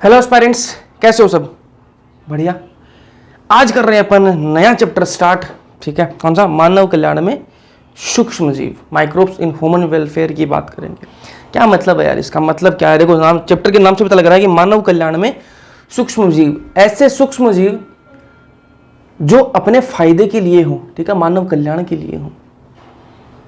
Hello aspirants, कैसे हो सब? बढ़िया। आज कर रहे हैं अपन नया चैप्टर स्टार्ट। ठीक है, कौन सा? मानव कल्याण में सूक्ष्म जीव, माइक्रोब्स इन ह्यूमन वेलफेयर की बात करेंगे। क्या मतलब है यार इसका? मतलब क्या है? देखो, नाम चैप्टर के नाम से पता लग रहा है कि मानव कल्याण में सूक्ष्म जीव, ऐसे सूक्ष्म जीव जो अपने फायदे के लिए हो, ठीक है, मानव कल्याण के लिए हो।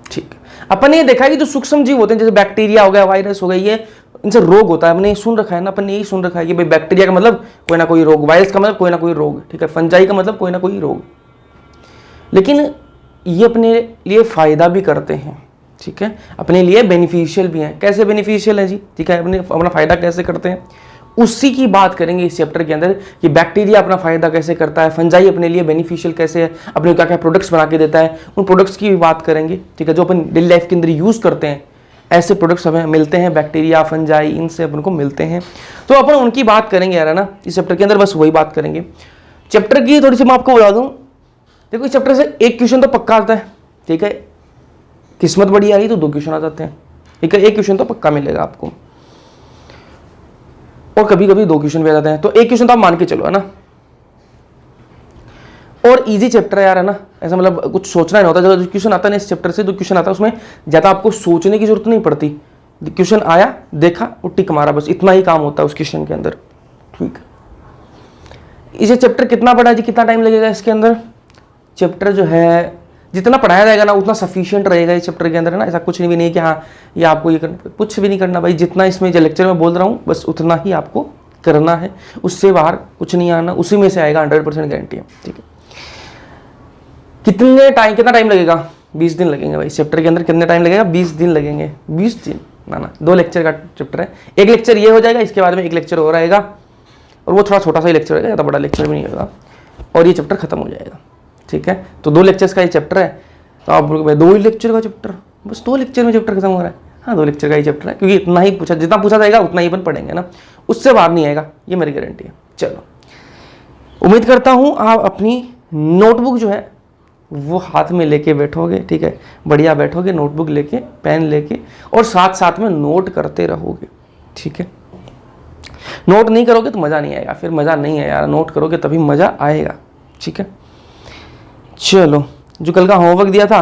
ठीक है, अपन ये देखा है कि जो सूक्ष्म जीव होते हैं, जैसे बैक्टीरिया हो गया, वायरस हो गई, ये इनसे रोग होता है। हमने ये सुन रखा है ना, अपन ने यही सुन रखा है कि भाई बैक्टीरिया का मतलब कोई ना कोई रोग, वायरस का मतलब कोई ना कोई रोग, ठीक है, फंजाई का मतलब कोई ना कोई रोग। लेकिन ये अपने लिए फायदा भी करते हैं, ठीक है, अपने लिए बेनिफिशियल भी हैं। कैसे बेनिफिशियल है जी? ठीक है, अपना फायदा कैसे करते हैं, उसी की बात करेंगे इस चैप्टर के अंदर कि बैक्टीरिया अपना फायदा कैसे करता है, फंजाई अपने लिए बेनिफिशियल कैसे है, अपने क्या क्या प्रोडक्ट्स बना के देता है, उन प्रोडक्ट्स की भी बात करेंगे। ठीक है, जो अपन डेली लाइफ के अंदर यूज करते हैं, ऐसे प्रोडक्ट्स हमें मिलते हैं, बैक्टीरिया, फंजाई, इनसे अपन को मिलते हैं। तो अपन उनकी बात करेंगे यार, है ना, इस चैप्टर के अंदर बस वही बात करेंगे। चैप्टर की थोड़ी सी मैं आपको बता दूं, देखो इस चैप्टर से एक क्वेश्चन तो पक्का आता है, ठीक है, किस्मत बड़ी आ रही तो 2 क्वेश्चन आ जाते हैं, ठीक है, एक क्वेश्चन तो पक्का मिलेगा आपको, और कभी कभी 2 क्वेश्चन भी आ जाते हैं, तो एक क्वेश्चन तो आप मान के चलो, है ना। और इजी चैप्टर है यार, है ना, ऐसा मतलब कुछ सोचना नहीं होता। जो क्वेश्चन आता है ना इस चैप्टर से, जो क्वेश्चन आता है उसमें ज़्यादा आपको सोचने की जरूरत नहीं पड़ती। क्वेश्चन आया, देखा और टिक मारा, बस इतना ही काम होता है उस क्वेश्चन के अंदर। ठीक, इसे चैप्टर कितना पढ़ा जी, कितना टाइम लगेगा इसके अंदर? चैप्टर जो है जितना पढ़ाया जाएगा ना उतना सफिशिएंट रहेगा इस चैप्टर के अंदर, है ना। ऐसा कुछ भी नहीं है कि हाँ ये आपको ये करना, कुछ भी नहीं करना भाई। जितना इसमें जो लेक्चर में बोल रहा हूँ बस उतना ही आपको करना है, उससे बाहर कुछ नहीं आना, उसी में से आएगा, 100% गारंटी है। ठीक है, कितना टाइम लगेगा? 20 दिन लगेंगे भाई। इस चैप्टर के अंदर कितने टाइम लगेगा? 20 दिन लगेंगे। 20 दिन ना 2 लेक्चर का चैप्टर है। एक लेक्चर ये हो जाएगा, इसके बाद में एक लेक्चर और आएगा, और वो थोड़ा छोटा सा ही लेक्चर होगा, ज़्यादा बड़ा लेक्चर भी नहीं होगा, और ये चैप्टर खत्म हो जाएगा। ठीक है, तो 2 लेक्चर्स का ये चैप्टर है। तो आप बोलोगे 2 ही लेक्चर का चैप्टर, बस 2 लेक्चर में चैप्टर खत्म हो रहा है? हाँ, 2 लेक्चर का ही चैप्टर है, क्योंकि इतना ही पूछा, जितना पूछा जाएगा उतना ही अपन पढ़ेंगे ना, उससे बाहर नहीं आएगा, ये मेरी गारंटी है। चलो, उम्मीद करता हूँ आप अपनी नोटबुक जो है वो हाथ में लेके बैठोगे, ठीक है, बढ़िया बैठोगे, नोटबुक लेके, पेन लेके, और साथ साथ में नोट करते रहोगे। ठीक है, नोट नहीं करोगे तो मज़ा नहीं आएगा, फिर मज़ा नहीं है यार, नोट करोगे तभी मज़ा आएगा। ठीक है, चलो, जो कल का होमवर्क दिया था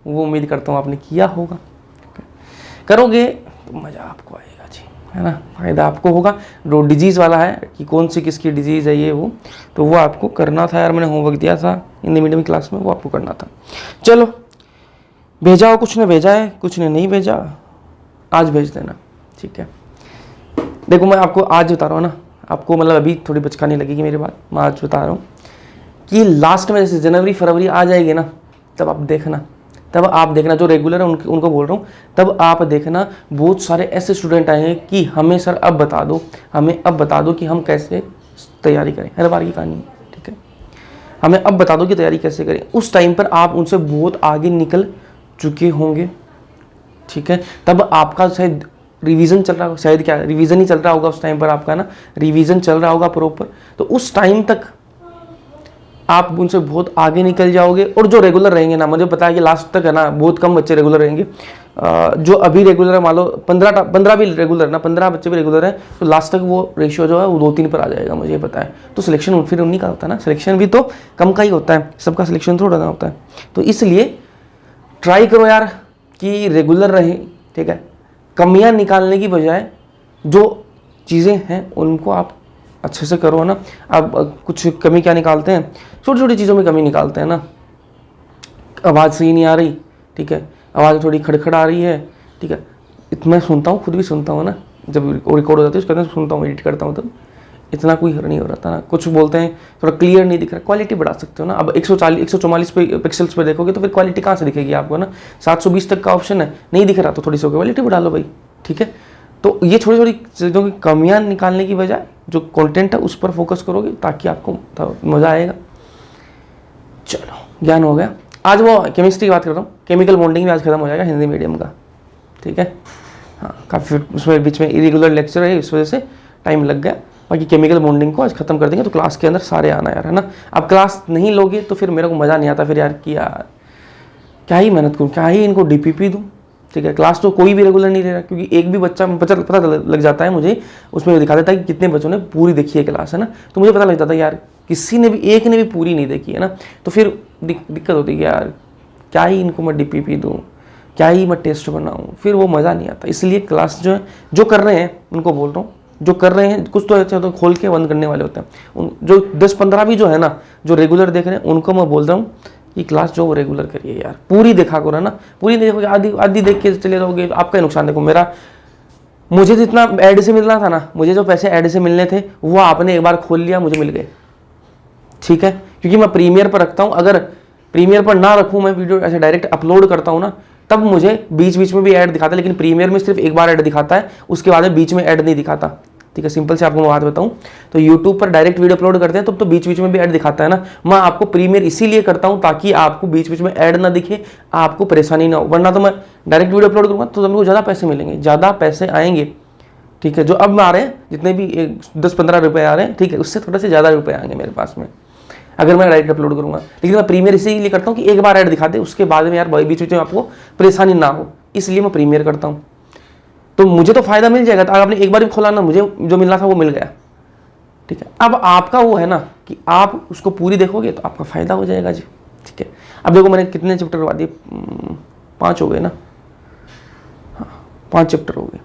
वो उम्मीद करता हूँ आपने किया होगा। करोगे तो मज़ा आपको आएगा जी, है ना, फ़ायदा आपको होगा। जो डिजीज़ वाला है कि कौन सी किसकी डिजीज़ है ये वो, तो वो आपको करना था यार। मैंने होमवर्क दिया था हिंदी मीडियम क्लास में, वो आपको करना था। चलो, भेजा हो, कुछ ने भेजा है, कुछ ने नहीं भेजा, आज भेज देना। ठीक है, देखो मैं आपको आज बता रहा हूँ ना, आपको मतलब अभी थोड़ी बचकानी लगेगी मेरी बात, मैं आज बता रहा हूँ कि लास्ट में जैसे जनवरी फरवरी आ जाएगी ना, तब आप देखना जो रेगुलर है उनको बोल रहा हूँ, तब आप देखना बहुत सारे ऐसे स्टूडेंट आएंगे कि हमें सर अब बता दो कि हम कैसे तैयारी करें। हर बार की कहानी है, ठीक है, हमें अब बता दो कि तैयारी कैसे करें। उस टाइम पर आप उनसे बहुत आगे निकल चुके होंगे, ठीक है, तब आपका शायद रिवीजन चल रहा होगा, शायद क्या रिवीजन ही चल रहा होगा उस टाइम पर आपका ना, रिवीजन चल रहा होगा प्रॉपर। तो उस टाइम तक आप उनसे बहुत आगे निकल जाओगे। और जो रेगुलर रहेंगे ना, मुझे पता है कि लास्ट तक है ना बहुत कम बच्चे रेगुलर रहेंगे। जो अभी रेगुलर है, मान लो 15 भी रेगुलर ना, 15 बच्चे भी रेगुलर है, तो लास्ट तक वो रेशियो जो है वो 2-3 पर आ जाएगा, मुझे पता है। तो सिलेक्शन फिर उन्हीं का होता है ना, सिलेक्शन भी तो कम का ही होता है, सबका सिलेक्शन थोड़ा ना होता है। तो इसलिए ट्राई करो यार कि रेगुलर रहे, ठीक है, कमियाँ निकालने की बजाय जो चीज़ें हैं उनको आप अच्छे से करो ना। अब कुछ कमी क्या निकालते हैं, छोटी छोटी चीज़ों में कमी निकालते हैं ना। आवाज़ सही नहीं आ रही, ठीक है, आवाज़ थोड़ी खड़खड़ आ रही है, ठीक है, इतना सुनता हूँ, खुद भी सुनता हूँ ना, जब रिकॉर्ड हो जाती है उसके अंदर सुनता हूँ, एडिट करता हूँ, तब इतना कोई नहीं हो रहा था ना। कुछ बोलते हैं थोड़ा क्लियर नहीं दिख रहा, क्वालिटी बढ़ा सकते हो ना। अब 144 पिक्सल्स पे देखोगे तो फिर क्वालिटी कहाँ से दिखेगी आपको ना। 720 तक का ऑप्शन है, नहीं दिख रहा तो थोड़ी सी क्वालिटी बढ़ा लो भाई, ठीक है। तो ये छोटी छोटी चीज़ों की कमियाँ निकालने की बजाय जो कंटेंट है उस पर फोकस करोगे ताकि आपको मज़ा आएगा। चलो, ज्ञान हो गया। आज वो केमिस्ट्री की बात कर रहा हूँ, केमिकल बॉन्डिंग भी आज खत्म हो जाएगा हिंदी मीडियम का, ठीक है। हाँ, काफ़ी उसमें बीच में इरेगुलर लेक्चर है, इस वजह से टाइम लग गया। बाकी केमिकल बॉन्डिंग को आज खत्म कर देंगे, तो क्लास के अंदर सारे आना यार, है ना। अब क्लास नहीं लोगे तो फिर मेरे को मज़ा नहीं आता, फिर यार कि यार क्या ही मेहनत करूँ, क्या ही इनको DPP दूँ, ठीक है। क्लास तो कोई भी रेगुलर नहीं ले रहा, क्योंकि एक भी बच्चा पता लग जाता है मुझे, उसमें दिखा देता है कि कितने बच्चों ने पूरी देखी है क्लास, है ना। तो मुझे पता लग जाता है यार किसी ने भी, एक ने भी पूरी नहीं देखी है ना, तो फिर दिक्कत होती है यार क्या ही इनको मैं DPP दूँ, क्या ही मैं टेस्ट बनाऊँ, फिर वो मज़ा नहीं आता। इसलिए क्लास जो है, जो कर रहे हैं उनको बोल रहा हूँ, जो कर रहे हैं कुछ तो ऐसे तो खोल के बंद करने वाले होते हैं, उन जो 10-15 भी जो है ना, जो रेगुलर देख रहे हैं, उनको मैं बोल रहा हूँ कि क्लास जो रेगुलर करिए यार, पूरी देखा करो ना। पूरी नहीं देखोगे, आधी आधी देख के चले जाओगे, आपका ही नुकसान। देखो मुझे जितना ऐड से मिलना था ना, मुझे जो पैसे ऐड से मिलने थे वो आपने एक बार खोल लिया, मुझे मिल गए, ठीक है। क्योंकि मैं प्रीमियर पर रखता हूँ, अगर प्रीमियर पर ना रखूँ, मैं वीडियो ऐसे डायरेक्ट अपलोड करता हूँ ना, तब मुझे बीच बीच में भी ऐड दिखाता है, लेकिन प्रीमियर में सिर्फ एक बार ऐड दिखाता है, उसके बाद में बीच में ऐड नहीं दिखाता, ठीक है। सिंपल से आपको मैं बात बताऊं, तो यूट्यूब पर डायरेक्ट वीडियो अपलोड करते हैं तो बीच बीच में भी ऐड दिखाता है ना। मैं आपको प्रीमियर इसीलिए करता हूं ताकि आपको बीच बीच में ऐड ना दिखे, आपको परेशानी ना हो, वरना तो मैं डायरेक्ट वीडियो अपलोड करूंगा तो तुमको ज़्यादा पैसे मिलेंगे, ज़्यादा पैसे आएंगे, ठीक है। जो अब आ रहे हैं, जितने भी 10-15 रुपये आ रहे हैं, ठीक है, उससे थोड़े से ज़्यादा रुपये आएंगे मेरे पास में, अगर मैं डायरेक्ट अपलोड करूंगा। लेकिन मैं प्रीमियर इसीलिए करता हूँ कि एक बार ऐड दिखा दे, उसके बाद में यार बीच बीच में आपको परेशानी ना हो, इसलिए मैं प्रीमियर करता हूँ। तो मुझे तो फायदा मिल जाएगा, तो आपने एक बार भी खोला ना, मुझे जो मिलना था वो मिल गया, ठीक है। अब आपका वो है ना कि आप उसको पूरी देखोगे तो आपका फायदा हो जाएगा जी, ठीक है। अब देखो मैंने कितने चैप्टर करवा दिए, 5 हो गए ना, हाँ 5 चैप्टर हो गए,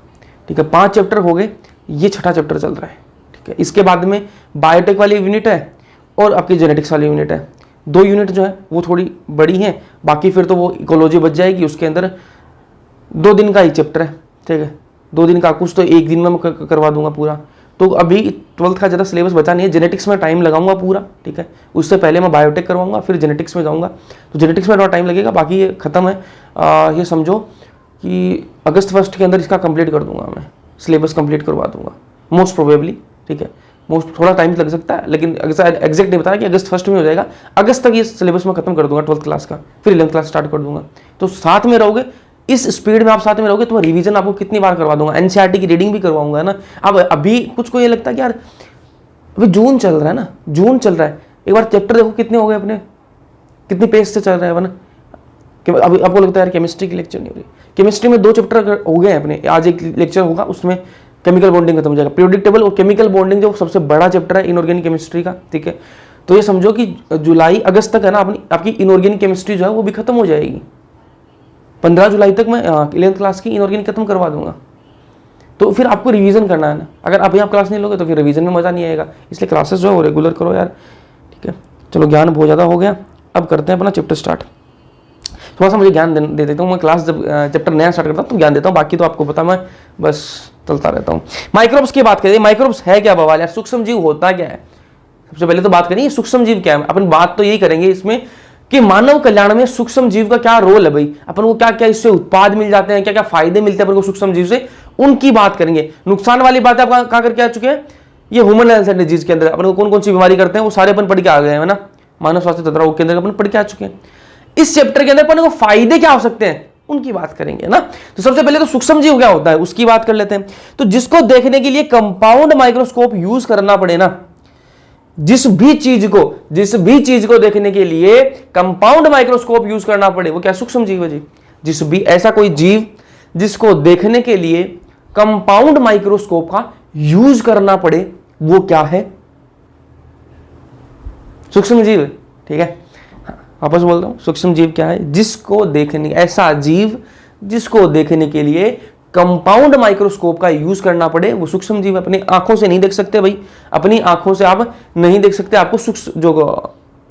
ठीक है। 5 चैप्टर हो गए, ये 6ठा चैप्टर चल रहा है, ठीक है। इसके बाद में बायोटेक वाली यूनिट है और आपकी जेनेटिक्स वाली यूनिट है। 2 यूनिट जो है वो थोड़ी बड़ी हैं, बाकी फिर तो वो इकोलॉजी बच जाएगी, उसके अंदर 2 दिन का ही चैप्टर है, ठीक है। 2 दिन का, कुछ तो 1 दिन में मैं करवा दूंगा पूरा। तो अभी 12th का ज़्यादा सिलेबस बचा नहीं है, जेनेटिक्स में टाइम लगाऊंगा पूरा, ठीक है। उससे पहले मैं बायोटेक करवाऊंगा, फिर जेनेटिक्स में जाऊंगा, तो जेनेटिक्स में थोड़ा टाइम लगेगा, बाकी ये खत्म है। ये समझो कि अगस्त 1 के अंदर इसका कंप्लीट कर दूंगा, मैं सिलेबस कंप्लीट करवा दूंगा मोस्ट प्रोबेबली, ठीक है। मोस्ट थोड़ा टाइम लग सकता है, लेकिन एग्जैक्ट नहीं बताया कि अगस्त 1 में हो जाएगा। अगस्त तक ये सिलेबस मैं खत्म कर दूंगा 12th क्लास का, फिर 11th क्लास स्टार्ट कर दूंगा। तो साथ में रहोगे, इस स्पीड में आप साथ में रहोगे तो मैं रिवीजन आपको कितनी बार करवा दूंगा, NCERT की रीडिंग भी करवाऊंगा, है ना। अब अभी कुछ को ये लगता है कि यार अभी जून चल रहा है ना, जून चल रहा है, एक बार चैप्टर देखो कितने हो गए अपने, कितनी पेज से चल रहा है ना। अभी आपको लगता है यार केमिस्ट्री की लेक्चर नहीं हो रही, केमिस्ट्री में 2 चैप्टर हो गए हैं अपने, आज एक लेक्चर होगा, उसमें केमिकल बॉन्डिंग खत्म हो जाएगा। पीरियोडिक टेबल और केमिकल बॉन्डिंग जो सबसे बड़ा चैप्टर है इनऑर्गेनिक केमिस्ट्री का, ठीक है। तो ये समझो कि जुलाई अगस्त तक है ना, आपकी इनऑर्गेनिक केमिस्ट्री जो है वो भी खत्म हो जाएगी। 15 जुलाई तक मैं 11th क्लास की इनऑर्गेनिक खत्म करवा दूंगा। तो फिर आपको रिवीजन करना है ना, अगर अभी आप क्लास नहीं लोगे तो फिर रिवीजन में मज़ा नहीं आएगा, इसलिए क्लासेस जो है वो रेगुलर करो यार, ठीक है। चलो ज्ञान बहुत ज़्यादा हो गया, अब करते हैं अपना चैप्टर स्टार्ट। थोड़ा सा मुझे ज्ञान दे देता हूँ मैं, क्लास जब चैप्टर नया स्टार्ट करता हूँ तो ज्ञान देता हूँ, बाकी तो आपको पता मैं बस चलता रहता हूँ। माइक्रोब्स की बात करें, माइक्रोब्स है क्या बवाल यार, सूक्ष्म जीव होता क्या है। सबसे पहले तो बात करेंगे सूक्ष्म जीव क्या है, अपन बात तो यही करेंगे इसमें कि मानव कल्याण में सूक्ष्म जीव का क्या रोल है भाई, अपन को क्या क्या इससे उत्पाद मिल जाते हैं, क्या क्या फायदे मिलते हैं अपन को सूक्ष्म जीव से, उनकी बात करेंगे। नुकसान वाली बात आप कहाँ करके आ चुके हैं, ये ह्यूमन हेल्थ एंड डिजीज के अंदर अपन को कौन कौन सी बीमारी करते हैं वो सारे अपन पढ़ के आ गए हैं ना, मानव स्वास्थ्य तंत्र के अंदर अपन पढ़ के आ चुके हैं। इस चैप्टर के अंदर अपन को फायदे क्या हो सकते हैं उनकी बात करेंगे ना। तो सबसे पहले तो सूक्ष्म जीव क्या होता है उसकी बात कर लेते हैं। तो जिसको देखने के लिए कंपाउंड माइक्रोस्कोप यूज करना पड़े ना, जिस भी चीज को देखने के लिए कंपाउंड माइक्रोस्कोप यूज करना पड़े वो क्या सूक्ष्म जीव है जी। जिस भी ऐसा कोई जीव जिसको देखने के लिए कंपाउंड माइक्रोस्कोप का यूज करना पड़े वो क्या है, सूक्ष्म जीव, ठीक है। वापस बोलता हूं, सूक्ष्म जीव क्या है, जिसको देखने, ऐसा जीव जिसको देखने के लिए कंपाउंड माइक्रोस्कोप का यूज करना पड़े वो सूक्ष्म जीव। अपनी आंखों से नहीं देख सकते भाई, अपनी आंखों से आप नहीं देख सकते, आपको सूक्ष्म जो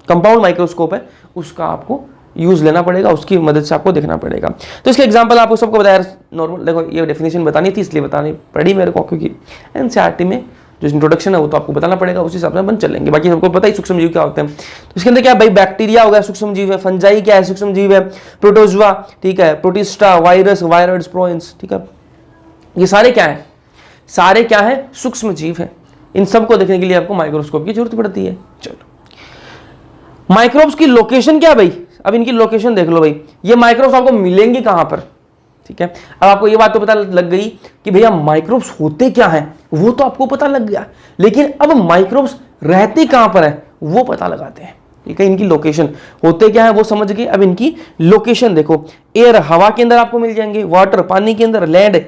कंपाउंड माइक्रोस्कोप है उसका आपको यूज लेना पड़ेगा, उसकी मदद से आपको देखना पड़ेगा। तो इसके एग्जांपल आपको सबको बताया नॉर्मल, देखो ये डेफिनेशन बतानी थी इसलिए बतानी पड़ी मेरे को, क्योंकि एनसीईआरटी में जो इंट्रोडक्शन है वो तो आपको बताना पड़ेगा, उसी हिसाब से अपन चलेंगे। बाकी सबको पता ही सूक्ष्म जीव क्या होते हैं। तो इसके अंदर क्या भाई, बैक्टीरिया हो गया सूक्ष्म जीव है, फंजाई क्या है सूक्ष्म जीव है, प्रोटोजोआ, ठीक है, प्रोटिस्टा, वायरस, वायरस, प्रोइंस, ठीक है, ये सारे क्या है, सारे क्या है सूक्ष्म जीव है। इन सबको देखने के लिए आपको माइक्रोस्कोप की जरूरत पड़ती है। चलो माइक्रोब्स की लोकेशन क्या भाई, अब इनकी लोकेशन देख लो भाई, ये माइक्रोब्स आपको मिलेंगे कहां पर, ठीक है। अब आपको ये बात तो पता लग गई कि भैया माइक्रोब्स होते क्या हैं, वो तो आपको पता लग गया, लेकिन अब माइक्रोब्स रहते कहां पर है वो पता लगाते हैं। ठीक है। इनकी लोकेशन होते क्या है वो समझ गए, अब इनकी लोकेशन देखो। एयर हवा के अंदर आपको मिल जाएंगे, वाटर पानी के अंदर, लैंड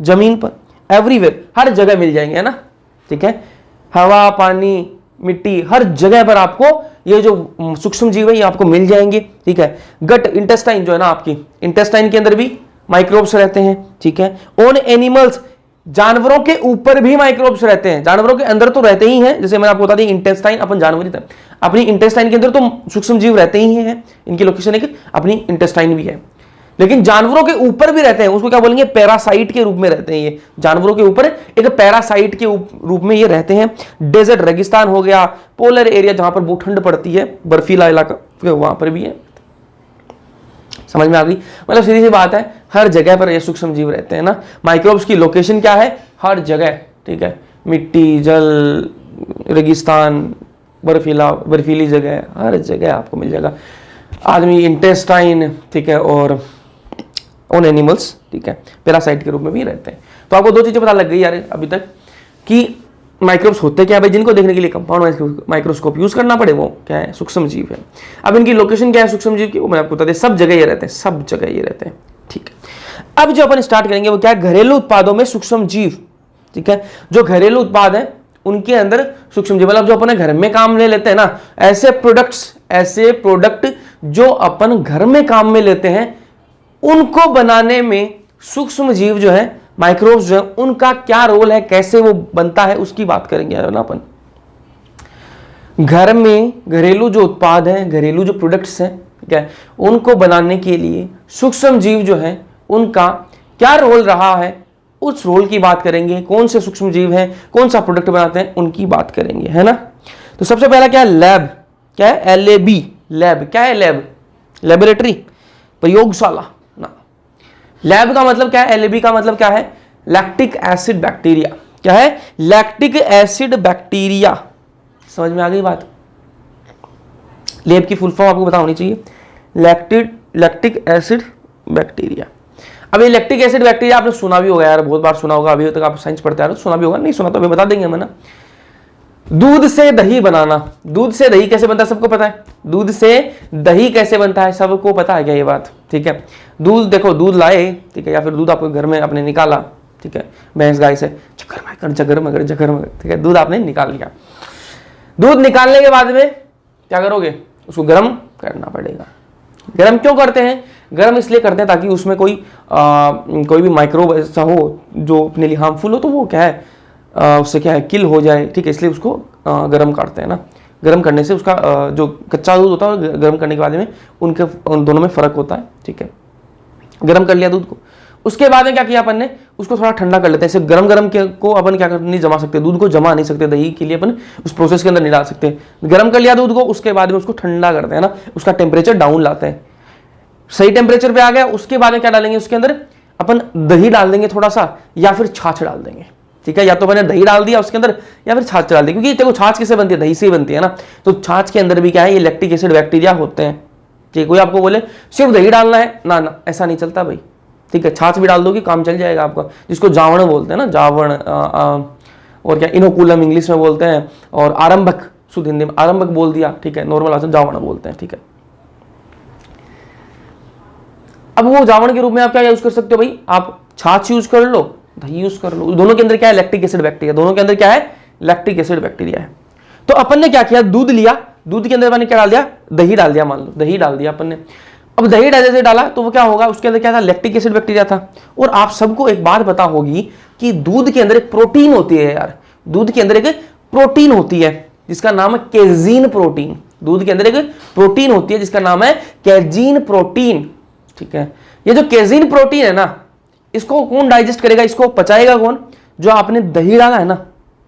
जमीन पर, एवरीवेयर हर जगह मिल जाएंगे, है ना, ठीक है। हवा पानी मिट्टी हर जगह पर आपको ये जो सूक्ष्म जीव है ये आपको मिल जाएंगे, ठीक है। गट इंटेस्टाइन जो है ना, आपकी इंटेस्टाइन के अंदर भी माइक्रोब्स रहते हैं, ठीक है। ऑन एनिमल्स, जानवरों के ऊपर भी माइक्रोब्स रहते हैं, जानवरों के अंदर तो रहते ही हैं, जैसे मैंने आपको बता दी इंटेस्टाइन अपन जानवर ही था, अपनी इंटेस्टाइन के अंदर तो सूक्ष्म जीव रहते ही हैं, इनकी लोकेशन है कि अपनी इंटेस्टाइन भी है, लेकिन जानवरों के ऊपर भी रहते हैं, उसको क्या बोलेंगे, पैरासाइट के रूप में रहते हैं ये, जानवरों के ऊपर एक पैरासाइट के रूप में ये रहते हैं। डेजर्ट रेगिस्तान हो गया, पोलर एरिया जहां पर बहुत ठंड पड़ती है, बर्फीला इलाका वहां पर भी है। समझ में आ गई, मतलब सीधी सी बात है, हर जगह पर ये सूक्ष्म जीव रहते हैं ना। माइक्रोब्स की लोकेशन क्या है, हर जगह, ठीक है। मिट्टी, जल, रेगिस्तान, बर्फीली जगह, हर जगह आपको मिल जाएगा। आदमी इंटेस्टाइन, ठीक है, और ऑन एनिमल्स, ठीक है, पैरासाइट के रूप में भी रहते हैं। तो आपको दो चीजें पता लग गई यार अभी तक कि माइक्रोब्स होते क्या है भाई, जिनको देखने के लिए कंपाउंड माइक्रोस्कोप यूज करना पड़े वो क्या है, सूक्ष्म जीव है। अब इनकी लोकेशन क्या है सूक्ष्म जीव की, वो मैं आपको बता दें, सब जगह ये रहते हैं, सब जगह ये रहते हैं, ठीक है। अब जो अपन स्टार्ट करेंगे वो क्या है, घरेलू उत्पादों में सूक्ष्म जीव, ठीक है। जो घरेलू उत्पाद है उनके अंदर सूक्ष्म जीव, मतलब जो अपने घर में काम ले लेते हैं ना, ऐसे प्रोडक्ट जो अपन घर में काम में लेते हैं, उनको बनाने में सूक्ष्म जीव जो है, माइक्रोब्स जो है, उनका क्या रोल है, कैसे वो बनता है, उसकी बात करेंगे ना अपन। घर में घरेलू जो उत्पाद है, घरेलू जो प्रोडक्ट्स हैं, ठीक है, उनको बनाने के लिए सूक्ष्म जीव जो है उनका क्या रोल रहा है, उस रोल की बात करेंगे। कौन से सूक्ष्म जीव हैं, कौन सा प्रोडक्ट बनाते हैं, उनकी बात करेंगे, है ना। तो सबसे पहला क्या है, लैब, क्या है, LAB, लैब क्या है, लैब लेबोरेटरी, प्रयोगशाला ना। लैब का मतलब क्या है, LAB का मतलब क्या है, लैक्टिक एसिड बैक्टीरिया, क्या है, लैक्टिक एसिड बैक्टीरिया। समझ में आ गई बात। लैब की फुल फॉर्म आपको पता होनी चाहिए, लैक्टिक एसिड बैक्टीरिया। अब ये लैक्टिक एसिड बैक्टीरिया आपने सुना भी होगा यार, बहुत बार सुना होगा, अभी तक आप साइंस पढ़ते आ रहे हो, सुना भी होगा, नहीं सुना तो अभी बता देंगे हम, है ना। दूध से दही बनाना, दूध से दही कैसे बनता है सबको पता है, दूध से दही कैसे बनता है सबको पता है क्या ये बात, ठीक है। दूध देखो, दूध लाए, ठीक है, या फिर दूध आपको घर में आपने निकाला, ठीक है, भैंस गाय से, जगर मगर, ठीक है, दूध आपने निकाल लिया। दूध निकालने के बाद में क्या करोगे, उसको गर्म करना पड़ेगा। गर्म क्यों करते हैं, गर्म इसलिए करते हैं ताकि उसमें कोई भी माइक्रोब ऐसा हो जो अपने लिए हार्मफुल हो, तो वो क्या है, उससे क्या है, किल हो जाए, ठीक है, इसलिए उसको गर्म करते हैं ना। गर्म करने से उसका जो कच्चा दूध होता है गर्म करने के बाद में उन दोनों में फर्क होता है, ठीक है। गर्म कर लिया दूध को, उसके बाद में क्या किया अपन ने, उसको थोड़ा ठंडा कर लेते हैं। ऐसे गरम को अपन क्या नहीं जमा सकते, दूध को जमा नहीं सकते, दही के लिए अपन उस प्रोसेस के अंदर नहीं डाल सकते। गर्म कर लिया दूध को, उसके बाद में उसको ठंडा करते हैं ना, उसका टेम्परेचर डाउन लाते हैं, सही टेम्परेचर पे आ गया। उसके बाद में क्या डालेंगे, उसके अंदर अपन दही डाल देंगे थोड़ा सा, या फिर छाछ डाल देंगे, ठीक है। या तो मैंने दही डाल दिया उसके अंदर, या फिर छाछ डाल दी, क्योंकि देखो छाछ किससे बनती है, दही से ही बनती है ना। तो छाछ के अंदर भी क्या है, ये लैक्टिक एसिड बैक्टीरिया होते हैं, ठीक। कोई आपको बोले सिर्फ दही डालना है ना, ना ऐसा नहीं चलता भाई, ठीक है। छाछ भी डाल दोगे काम चल जाएगा आपका, जिसको जावण बोलते हैं ना, जावण, और क्या इनोकुलम इंग्लिश में बोलते हैं, और आरंभक शुद्ध हिंदी में आरंभक बोल दिया, ठीक है, नॉर्मल भाषा जावण बोलते हैं, ठीक है। अब वो जावण के रूप में आप क्या यूज कर सकते हो भाई, आप छाछ यूज कर लो, दही यूज कर लो, दोनों के अंदर क्या है, लैक्टिक एसिड बैक्टीरिया, दोनों के अंदर क्या है, लैक्टिक एसिड बैक्टीरिया है। तो अपन ने क्या किया, दूध लिया, दूध के अंदर मैंने क्या डाल दिया, दही डाल दिया, मान लो दही डाल दिया अपन ने। अब दही जैसे डाला तो वो क्या होगा, उसके अंदर क्या था, लैक्टिक एसिड बैक्टीरिया था। और आप सबको एक बात पता होगी कि दूध के अंदर एक प्रोटीन होती है यार, दूध के अंदर एक प्रोटीन होती है जिसका नाम है केजीन प्रोटीन। दूध के अंदर एक प्रोटीन होती है जिसका नाम है केजीन प्रोटीन, ठीक है। ये जो केजीन प्रोटीन है ना, इसको कौन डाइजेस्ट करेगा, इसको पचाएगा कौन, जो आपने दही डाला है ना,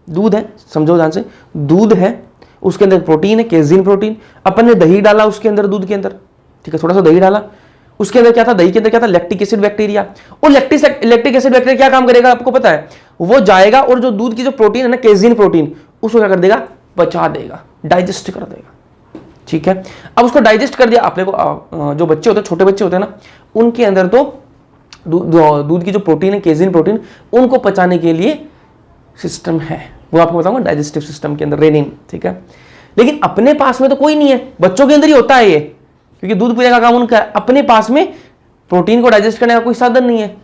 दूध है, समझो ध्यान से, दूध है, उसके अंदर प्रोटीन है, केजीन प्रोटीन। अपन ने दही डाला उसके अंदर, दूध के अंदर, ठीक है, थोड़ा सा दही डाला, उसके अंदर क्या था, दही के अंदर क्या था, लैक्टिक एसिड बैक्टीरिया। और लैक्टिक एसिड बैक्टीरिया क्या काम करेगा आपको पता है, वो जाएगा और जो दूध की जो प्रोटीन है ना, केजीन प्रोटीन, उसको क्या कर देगा, पचा देगा, डाइजेस्ट कर देगा, ठीक है। अब उसको डाइजेस्ट कर दिया, अपने को जो बच्चे होते हैं, छोटे बच्चे होते हैं ना, उनके अंदर तो दूध की जो प्रोटीन है, केजीन प्रोटीन, उनको पचाने के लिए सिस्टम है, वो आपको बताऊंगा डाइजेस्टिव सिस्टम के अंदर, रेनिन, ठीक है। लेकिन अपने पास में तो कोई नहीं है, बच्चों के अंदर ही होता है ये, क्योंकि दूध पीने का काम उनका है। अपने पास में प्रोटीन को डाइजेस्ट करने का कोई साधन नहीं है,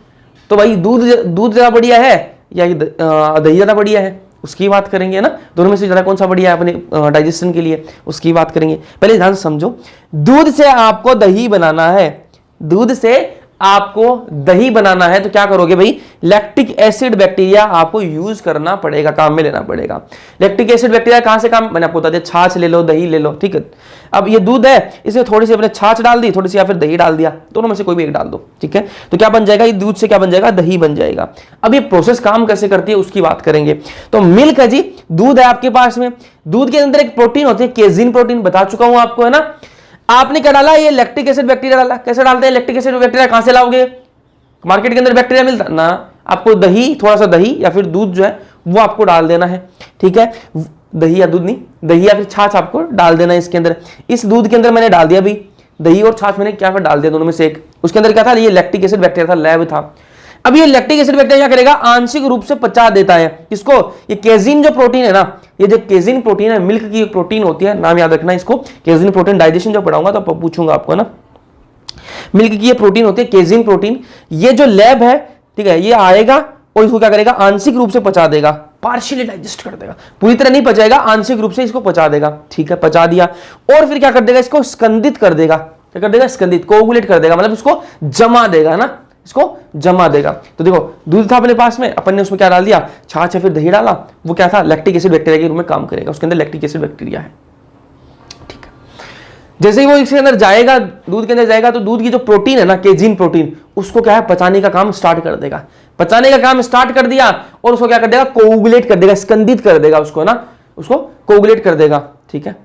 तो भाई दूध ज्यादा बढ़िया है या दही ज्यादा बढ़िया है, उसकी बात करेंगे ना। दोनों में से ज्यादा कौन सा बढ़िया है अपने डाइजेशन के लिए, उसकी बात करेंगे। पहले ध्यान से समझो, दूध से आपको दही बनाना है, दूध से आपको दही बनाना है, तो क्या करोगे भाई, लैक्टिक एसिड बैक्टीरिया आपको यूज करना पड़ेगा, काम में लेना पड़ेगा। लैक्टिक एसिड बैक्टीरिया कहां से काम, मैंने आपको बता दिया, छाछ ले लो, दही ले लो, ठीक है। अब ये दूध है, इसमें थोड़ी सी अपने छाछ डाल दी, थोड़ी सी या फिर दही डाल दिया, दोनों में से कोई भी एक डाल दो, ठीक है। तो क्या बन जाएगा, ये दूध से क्या बन जाएगा, दही बन जाएगा। अब ये प्रोसेस काम कैसे करती है उसकी बात करेंगे। तो मिल्क है जी, दूध है आपके पास में, दूध के अंदर एक प्रोटीन होती है केजिन प्रोटीन, बता चुका हूं आपको, है ना। आपने क्या डाला, ये लैक्टिक एसिड बैक्टीरिया डाला। कैसे डालते हैं लैक्टिक एसिड बैक्टीरिया, कहां से लाओगे, मार्केट के अंदर बैक्टीरिया मिलता ना, आपको दही, थोड़ा सा दही या फिर दूध जो है वो आपको डाल देना है, ठीक है। दही या दूध नहीं, दही या फिर छाछ आपको डाल देना है इसके अंदर। इस दूध के अंदर मैंने डाल दिया भी, दही और छाछ मैंने क्या डाल दिया, दोनों में से एक। उसके अंदर क्या था, ये लैक्टिक एसिड बैक्टीरिया था, लैब था। अब ये लैक्टिक एसिड बैक्टीरिया क्या करेगा, आंशिक रूप से पचा देता है किसको, ये केजिन जो प्रोटीन है ना, ये जो केजिन प्रोटीन है, मिल्क की प्रोटीन होती है, नाम याद रखना इसको, केजिन प्रोटीन। डाइजेशन जब पढ़ाऊंगा तो पूछूंगा आपको ना, मिल्क की ये प्रोटीन होती है केजिन प्रोटीन। ये जो लैब है, ठीक है, ये आएगा और इसको क्या करेगा, आंशिक रूप से पचा देगा, पार्शियली डाइजेस्ट कर देगा, पूरी तरह नहीं पचाएगा, आंशिक रूप से इसको पचा देगा, ठीक है। पचा दिया और फिर क्या कर देगा, इसको स्कंदित कर देगा। क्या कर देगा, स्कंदित, कोगुलेट कर देगा, मतलब इसको जमा देगा ना, इसको जमा देगा। तो देखो दूध था अपने पास में, अपन ने उसमें क्या डाल दिया, छाछ या फिर दही डाला, वो क्या था, लैक्टिक एसिड बैक्टीरिया के रूप में काम करेगा, उसके अंदर लैक्टिक एसिड बैक्टीरिया है, ठीक है। जैसे ही वो इसके अंदर जाएगा, दूध के अंदर जाएगा, तो दूध की जो प्रोटीन है ना, केजिन प्रोटीन, उसको क्या है, पचाने का काम स्टार्ट कर देगा। पचाने का काम स्टार्ट कर दिया और उसको क्या कर देगा, कोगुलेट कर देगा, स्कंदित कर देगा उसको ना, उसको कोगुलेट कर देगा, ठीक है।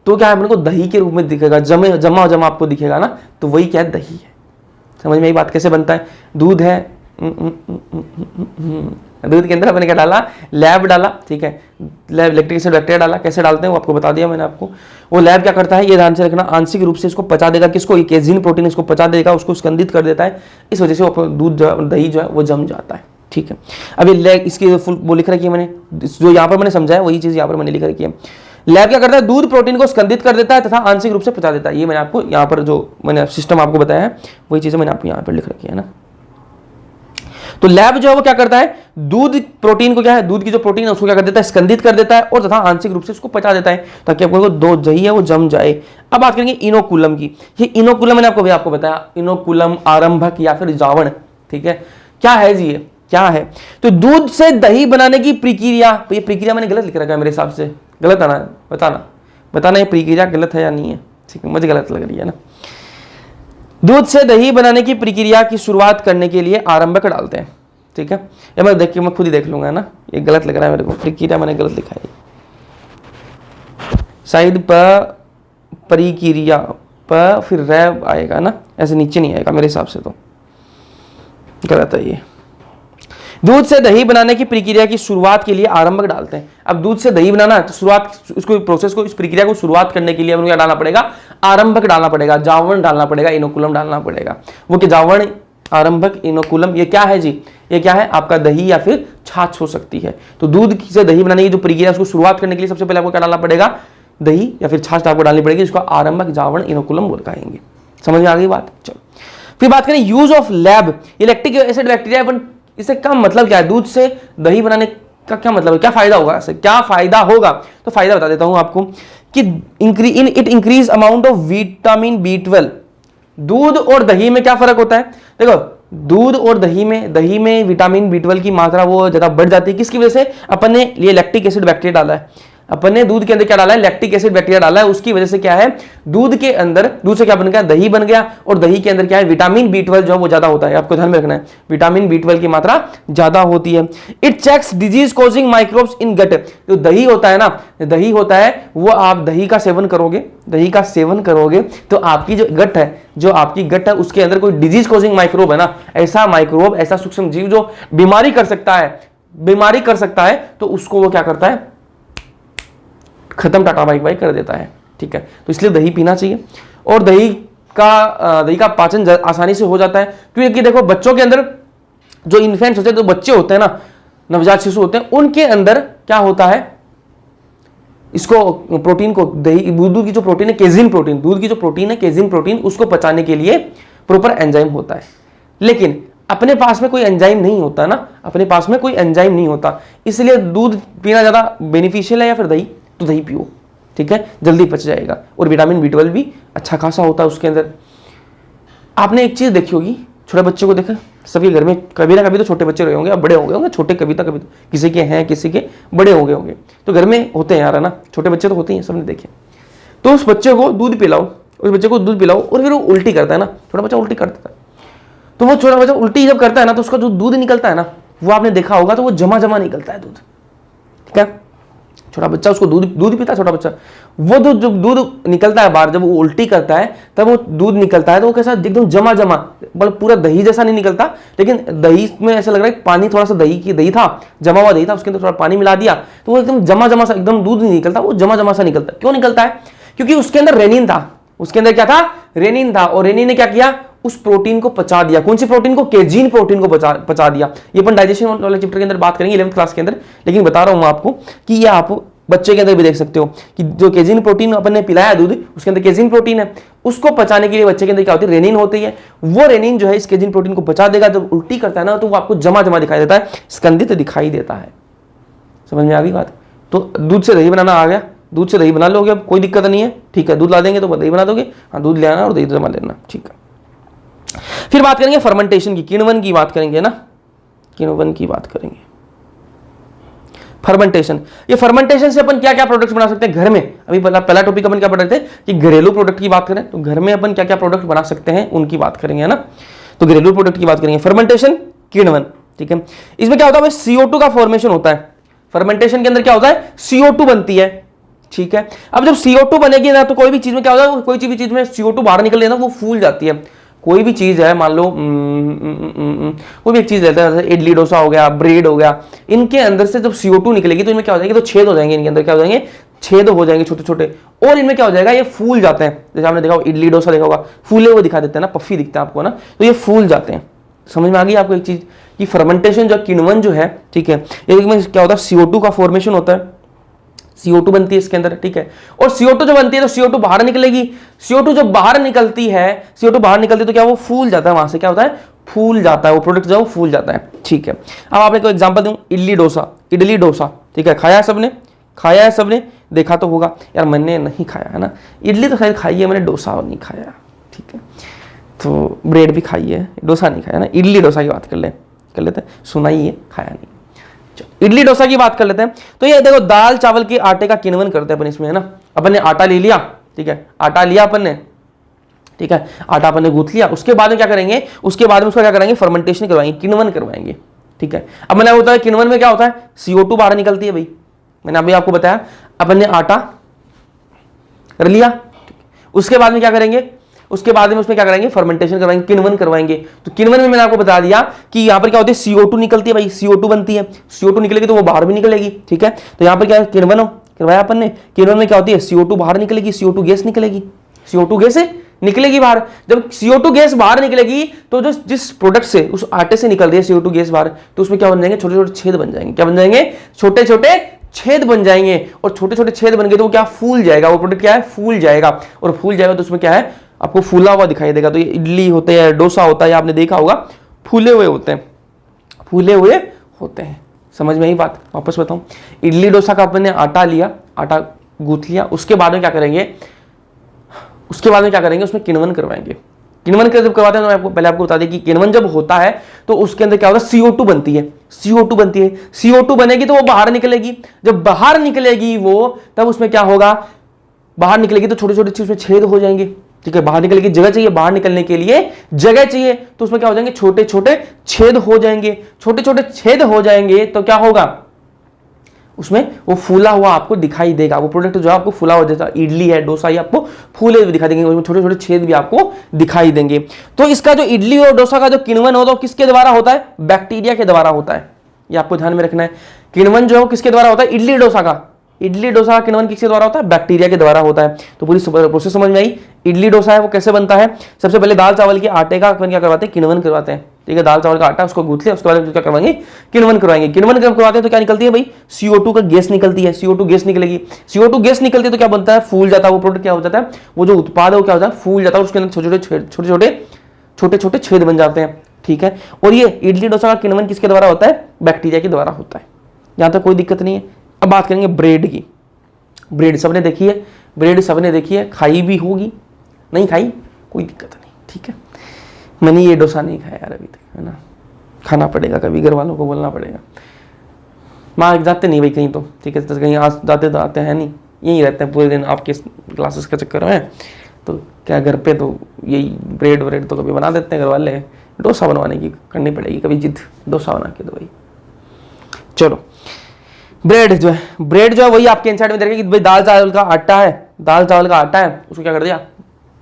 तो क्या है, अपने को दही के रूप में दिखेगा, जमा आपको दिखेगा ना, तो वही क्या है, दही है। समझ में ये बात कैसे बनता है, दूध है, दूध के अंदर अपने क्या डाला, लैब डाला, ठीक है, लैब लैक्टिक एसिड बैक्टीरिया डाला। कैसे डालते हैं वो आपको बता दिया मैंने आपको। वो लैब क्या करता है, ये ध्यान से रखना, आंशिक रूप से इसको पचा देगा, किसको, ये केजिन प्रोटीन इसको पचा देगा, उसको स्कंदित कर देता है, इस वजह से वो दूध दही जो है वो जम जाता है, ठीक है। अभी लैब इसकी फुल वो लिख रखी है मैंने, जो यहाँ पर मैंने समझाया वही चीज यहाँ पर मैंने लिख रखी है। लैब क्या करता है, दूध प्रोटीन को स्कंदित कर देता है तथा आंशिक रूप से पचा देता है। ये मैंने आपको यहाँ पर जो मैंने सिस्टम आपको बताया है वही चीजें मैंने आपको यहाँ पर लिख रखी है ना। तो लैब जो है वो क्या करता है, दूध प्रोटीन को क्या है, दूध की जो प्रोटीन है उसको क्या कर देता है, स्कंदित कर देता है और तथा आंशिक रूप से उसको पचा देता है, ताकि आपको दो दही है वो जम जाए। अब बात करेंगे इनोकुलम की। ये इनोकुलम मैंने आपको बताया, इनोकुलम, आरंभक या फिर जावण, ठीक है। क्या है जी, ये क्या है, तो दूध से दही बनाने की प्रक्रिया। ये प्रक्रिया मैंने गलत लिख रखा है मेरे हिसाब से, गलत आना, बताना ये प्रक्रिया गलत है या नहीं है, ठीक है, मुझे गलत लग रही है ना। दूध से दही बनाने की प्रक्रिया की शुरुआत करने के लिए आरंभक डालते हैं, ठीक है। ये मैं देख के मैं खुद ही देख लूंगा है ना, ये गलत लग रहा है मेरे को, प्रक्रिया मैंने गलत लिखा है शायद, प्रक्रिया फिर रैब आएगा ना, ऐसे नीचे नहीं आएगा मेरे हिसाब से, तो गलत है ये। दूध से दही बनाने की प्रक्रिया की शुरुआत के लिए आरंभक डालते हैं। अब दूध से दही बनाना है तो शुरुआत, इसको प्रोसेस को, इस प्रक्रिया को शुरुआत करने के लिए हमें क्या डालना पड़ेगा, आरंभक डालना पड़ेगा, जावण डालना पड़ेगा, इनोकुलम डालना पड़ेगा। वो कि जावण, आरंभक, इनोकुलम, ये क्या है जी, ये क्या है, आपका दही या फिर छाछ हो सकती है। तो दूध से दही बनाने की जो प्रक्रिया है उसको शुरुआत करने के लिए सबसे पहले आपको क्या डालना पड़ेगा, दही या फिर छाछ आपको डालनी पड़ेगी, जिसको आरंभक, जावण, इनोकुलम बोल कहेंगे। समझ में आ गई बात। चलो फिर बात करें use of lab. Lactic acid bacteria, इससे क्या मतलब क्या है, दूध से दही बनाने का क्या मतलब है, क्या फायदा होगा, इससे क्या फायदा होगा, तो फायदा बता देता हूं आपको कि it increase amount of vitamin B12। दूध और दही में क्या फर्क होता है, देखो दूध और दही में विटामिन B12 की मात्रा वो ज्यादा बढ़ जाती है, किसकी वजह से, अपन ने ये लैक्टिक एसिड बैक्टीरिया डाला है, अपन ने दूध के अंदर क्या डाला है, लैक्टिक एसिड बैक्टीरिया डाला है, उसकी वजह से क्या है, दूध के अंदर, दूध से क्या बन गया, दही बन गया, और दही के अंदर क्या है, विटामिन B12 जो है वो ज्यादा होता है, आपको ध्यान में रखना है, विटामिन B12 की मात्रा ज्यादा होती है। It checks disease causing microbes in gut. जो दही होता है ना, दही होता है वो, आप दही का सेवन करोगे तो आपकी जो गट है, उसके अंदर कोई डिजीज कॉजिंग माइक्रोब है ना, ऐसा माइक्रोब, ऐसा सूक्ष्म जीव जो बीमारी कर सकता है, तो उसको वो क्या करता है, खत्म, टाटा बाइक बाइक कर देता है, ठीक है। तो इसलिए दही पीना चाहिए, और दही का पाचन आसानी से हो जाता है, क्योंकि देखो बच्चों के अंदर जो इन्फेंट्स होते हैं, जो बच्चे होते हैं ना, नवजात शिशु होते हैं, उनके अंदर क्या होता है, इसको प्रोटीन को दही दूध की जो प्रोटीन है केजिन प्रोटीन, दूध की जो प्रोटीन है केजिन प्रोटीन, उसको पचाने के लिए प्रॉपर एंजाइम होता है। लेकिन अपने पास में कोई एंजाइम नहीं होता ना, अपने पास में कोई एंजाइम नहीं होता, इसलिए दूध पीना ज्यादा बेनिफिशियल है या फिर दही, तो दही पियो, ठीक है, जल्दी पच जाएगा। और विटामिन B12 भी अच्छा खासा होता है उसके अंदर। आपने एक चीज देखी होगी, छोटे बच्चे को देखा, सबके घर में कभी ना कभी तो छोटे बच्चे रहे होंगे, अब बड़े हो गए होंगे, छोटे कभी तो किसी के हैं, किसी के बड़े हो गए होंगे, तो घर में होते हैं यार, है ना, छोटे बच्चे तो होते ही हैं, सबने देखे। तो उस बच्चे को दूध पिलाओ, उस बच्चे को दूध पिलाओ और फिर वो उल्टी करता है ना, छोटा बच्चा उल्टी कर देता है, तो वो छोटा बच्चा उल्टी जब करता है ना, तो उसका जो दूध निकलता है ना, वो आपने देखा होगा, तो वो जमा जमा निकलता है दूध, ठीक है। छोटा बच्चा उसको दूध पीता है, छोटा बच्चा, वो जब दूध निकलता है बाहर, जब वो उल्टी करता है तब वो दूध निकलता है, तो वो कैसा एकदम जमा जमा, मतलब पूरा दही जैसा नहीं निकलता, लेकिन दही में ऐसा लग रहा है पानी, थोड़ा सा दही था, जमा हुआ दही था, उसके अंदर थोड़ा पानी मिला दिया, तो वो एकदम जमा जमा सा, एकदम दूध नहीं निकलता, वो जमा जमा सा निकलता है। क्यों निकलता है? क्योंकि उसके अंदर रेनिन था, उसके अंदर क्या था? रेनिन था, और रेनिन ने क्या किया? उस प्रोटीन को पचा दिया। कौन सी प्रोटीन को? केजीन प्रोटीन को पचा दिया। ये अपन डाइजेशन वाले चैप्टर के अंदर बात करेंगे 11th क्लास के अंदर, लेकिन बता रहा हूं आपको कि ये आप बच्चे के अंदर भी देख सकते हो कि जो केजिन प्रोटीन अपन ने पिलाया दूध, उसके अंदर केजिन प्रोटीन है, उसको पचाने के लिए बच्चे के अंदर क्या होती है? रेनिन होती है। वो रेनिन जो है इस केजिन प्रोटीन को पचा देगा, जब उल्टी करता है ना, तो वो आपको जमा जमा दिखाई देता है, स्कंदित दिखाई देता है। समझ में आ गई बात? तो दूध से दही बनाना आ गया, दूध से दही बना लोगे, अब कोई दिक्कत नहीं है, ठीक है, दूध ला देंगे तो दही बना दोगे, हाँ, दूध ले आना और दही जमा लेना, ठीक है। फिर बात करेंगे फर्मेंटेशन की, किण्वन की बात करेंगे ना, किण्वन की बात करेंगे। फर्मेंटेशन, ये फर्मेंटेशन से अपन क्या क्या प्रोडक्ट्स बना सकते हैं घर में। अभी पहला टॉपिक अपन क्या पढ़ रहे थे कि घरेलू प्रोडक्ट की बात करें, तो घर में अपन क्या क्या प्रोडक्ट बना सकते हैं उनकी बात करेंगे, है ना। तो घरेलू प्रोडक्ट की बात करेंगे, फर्मेंटेशन, किण्वन, ठीक है। इसमें क्या होता है? CO2 का फॉर्मेशन होता है। फर्मेंटेशन के अंदर क्या होता है? CO2 बनती है, ठीक है। अब जब CO2 बनेगी ना, तो कोई भी चीज में क्या होता है? कोई भी चीज में CO2 बाहर निकल ना, वो फूल जाती है। कोई भी चीज है, मान लो कोई भी एक चीज लेते हैं, जैसे इडली डोसा हो गया, ब्रेड हो गया, इनके अंदर से जब CO2 निकलेगी तो इनमें क्या हो जाएगी? तो छेद हो जाएंगे, इनके अंदर क्या हो जाएंगे? छेद हो जाएंगे छोटे छोटे, और इनमें क्या हो जाएगा? ये फूल जाते हैं। जैसे आपने देखा इडली डोसा देखा होगा, फूले हुए दिखा देते हैं ना, पफ्फी दिखता है आपको ना, तो ये फूल जाते हैं। समझ में आ गई आपको एक चीज कि फर्मेंटेशन जो किण्वन जो है, ठीक है, ये क्या होता है? CO2 का फॉर्मेशन होता है, CO2 बनती है इसके अंदर, ठीक है। और CO2 जो बनती है तो CO2 बाहर निकलेगी, CO2 जो बाहर निकलती है, CO2 बाहर निकलती है तो क्या वो फूल जाता है, वहां से क्या होता है? फूल जाता है, वो प्रोडक्ट जो फूल जाता है, ठीक है। अब आपने कोई एग्जांपल दूं, इडली डोसा, ठीक है, खाया है सबने, खाया है सबने, देखा तो होगा यार, मैंने नहीं खाया है ना, इडली तो शायद खाई है मैंने, डोसा नहीं खाया, ठीक है। तो ब्रेड भी खाई है, डोसा नहीं खाया ना, इडली डोसा की बात कर लेते हैं, सुना ही है, खाया नहीं। इडली डोसा की बात कर लेते हैं। तो ये देखो, दाल चावल के आटे का किण्वन करते हैं अपन इसमें, है ना। अपन ने आटा ले लिया, ठीक है, आटा लिया अपन ने, ठीक है, आटा अपन ने गूंथ लिया, उसके बाद में क्या करेंगे? उसके बाद में उसका क्या करेंगे? फर्मेंटेशन करवाएंगे, किण्वन करवाएंगे, ठीक है। अब मैंने बताया किण्वन में क्या होता है? CO2 बाहर निकलती है भाई, मैंने अभी आपको बताया। अपन ने आटा कर लिया, उसके बाद में क्या करेंगे? उसके बाद में उसमें क्या करेंगे? फर्मेंटेशन करवाएंगे, किण्वन करवाएंगे। तो किण्वन में मैंने आपको बता दिया कि यहाँ पर क्या होती है? CO2 निकलती है भाई, CO2 बनती है, CO2 निकलेगी तो वो बाहर भी निकलेगी, ठीक है। तो यहाँ पर क्या किण्वन करवाया अपन ने, किण्वन में क्या होती है? CO2 बाहर निकलेगी, CO2 गैस निकलेगी, CO2 गैस निकलेगी बाहर। जब CO2 गैस बाहर निकलेगी तो जो जिस प्रोडक्ट से, उस आटे से निकल रही है CO2 गैस बाहर, तो उसमें क्या बन जाएंगे? छोटे छोटे छेद बन जाएंगे। क्या बन जाएंगे? छोटे छोटे छेद बन जाएंगे, और छोटे छोटे छेद बन गए तो वो क्या? फूल जाएगा, वो प्रोडक्ट क्या है? फूल जाएगा, और फूल जाएगा तो उसमें क्या है? आपको फूला हुआ दिखाई देगा। तो ये इडली होते हैं, डोसा होता है, आपने देखा होगा फूले हुए होते हैं, फूले हुए होते हैं। समझ में आई बात? वापस बताऊं, इडली डोसा का अपन ने आटा लिया, आटा गूंथ लिया, उसके बाद में क्या करेंगे? उसमें किण्वन करवाएंगे। किण्वन जब करवाते हैं तो पहले आपको बता दें कि किण्वन जब होता है तो उसके अंदर क्या होता है? CO2 बनती है, CO2 बनेगी तो वो बाहर निकलेगी। जब बाहर निकलेगी वो, तब उसमें क्या होगा? बाहर निकलेगी तो छोटे छोटे उसमें छेद हो जाएंगे, ठीक है। बाहर निकलने की जगह चाहिए, बाहर निकलने के लिए जगह चाहिए, तो उसमें क्या हो जाएंगे? छोटे छोटे छेद हो जाएंगे। छोटे छोटे छेद हो जाएंगे तो क्या होगा? उसमें वो फूला हुआ आपको दिखाई देगा, वो प्रोडक्ट जो आपको फूला हुआ, जैसा इडली है, डोसा, ये आपको फूले हुए दिखाई देंगे, उसमें छोटे छोटे छेद भी आपको दिखाई देंगे। तो इसका जो इडली और डोसा का जो किण्वन होता है, किसके द्वारा होता है? बैक्टीरिया के द्वारा होता है। ये आपको ध्यान में रखना है। किण्वन जो है वो किसके द्वारा होता है? इडली डोसा का इडली डोसा का किण्वन किसके द्वारा होता है? बैक्टीरिया के द्वारा होता है। तो पूरी प्रोसेस समझ में आई। इडली डोसा है वो कैसे बनता है? सबसे पहले दाल चावल के आटे का अपन क्या करवाते हैं? किण्वन करवाते हैं। ठीक है, दाल चावल का आटा उसको गूंथ लिया, उसके बाद क्या करवाएंगे? किण्वन करवाएंगे। किण्वन जब करवाते हैं तो क्या निकलती है भाई? CO2 का गैस निकलती है। CO2 गैस निकलेगी। CO2 गैस निकलती है तो क्या बनता है? फूल जाता है वो प्रोडक्ट। क्या हो जाता है? वो जो उत्पाद है वो क्या होता है? फूल जाता है, उसके अंदर छोटे छोटे छेद बन जाते हैं। ठीक है, और ये इडली डोसा का किण्वन किसके द्वारा होता है? बैक्टीरिया के द्वारा होता है। यहां तक कोई दिक्कत नहीं है। अब बात करेंगे ब्रेड की। ब्रेड सबने देखी है, ब्रेड सबने देखी है, खाई भी होगी, नहीं खाई कोई दिक्कत नहीं। ठीक है, मैंने ये डोसा नहीं खाया यार अभी तक, है ना, खाना पड़ेगा, कभी घर वालों को बोलना पड़ेगा। माँ जाते नहीं भाई कहीं, तो ठीक है, तो कहीं आज जाते हैं नहीं, यहीं रहते हैं पूरे दिन आपके क्लासेस के चक्कर में। तो क्या घर पे तो यही ब्रेड तो कभी बना देते हैं घर वाले। डोसा बनवाने की करनी पड़ेगी कभी जिद, डोसा बना के दो भाई। चलो, ब्रेड जो है वही आपके इनसाइड में देखें कि भाई दाल चावल का आटा है, उसको क्या कर दिया?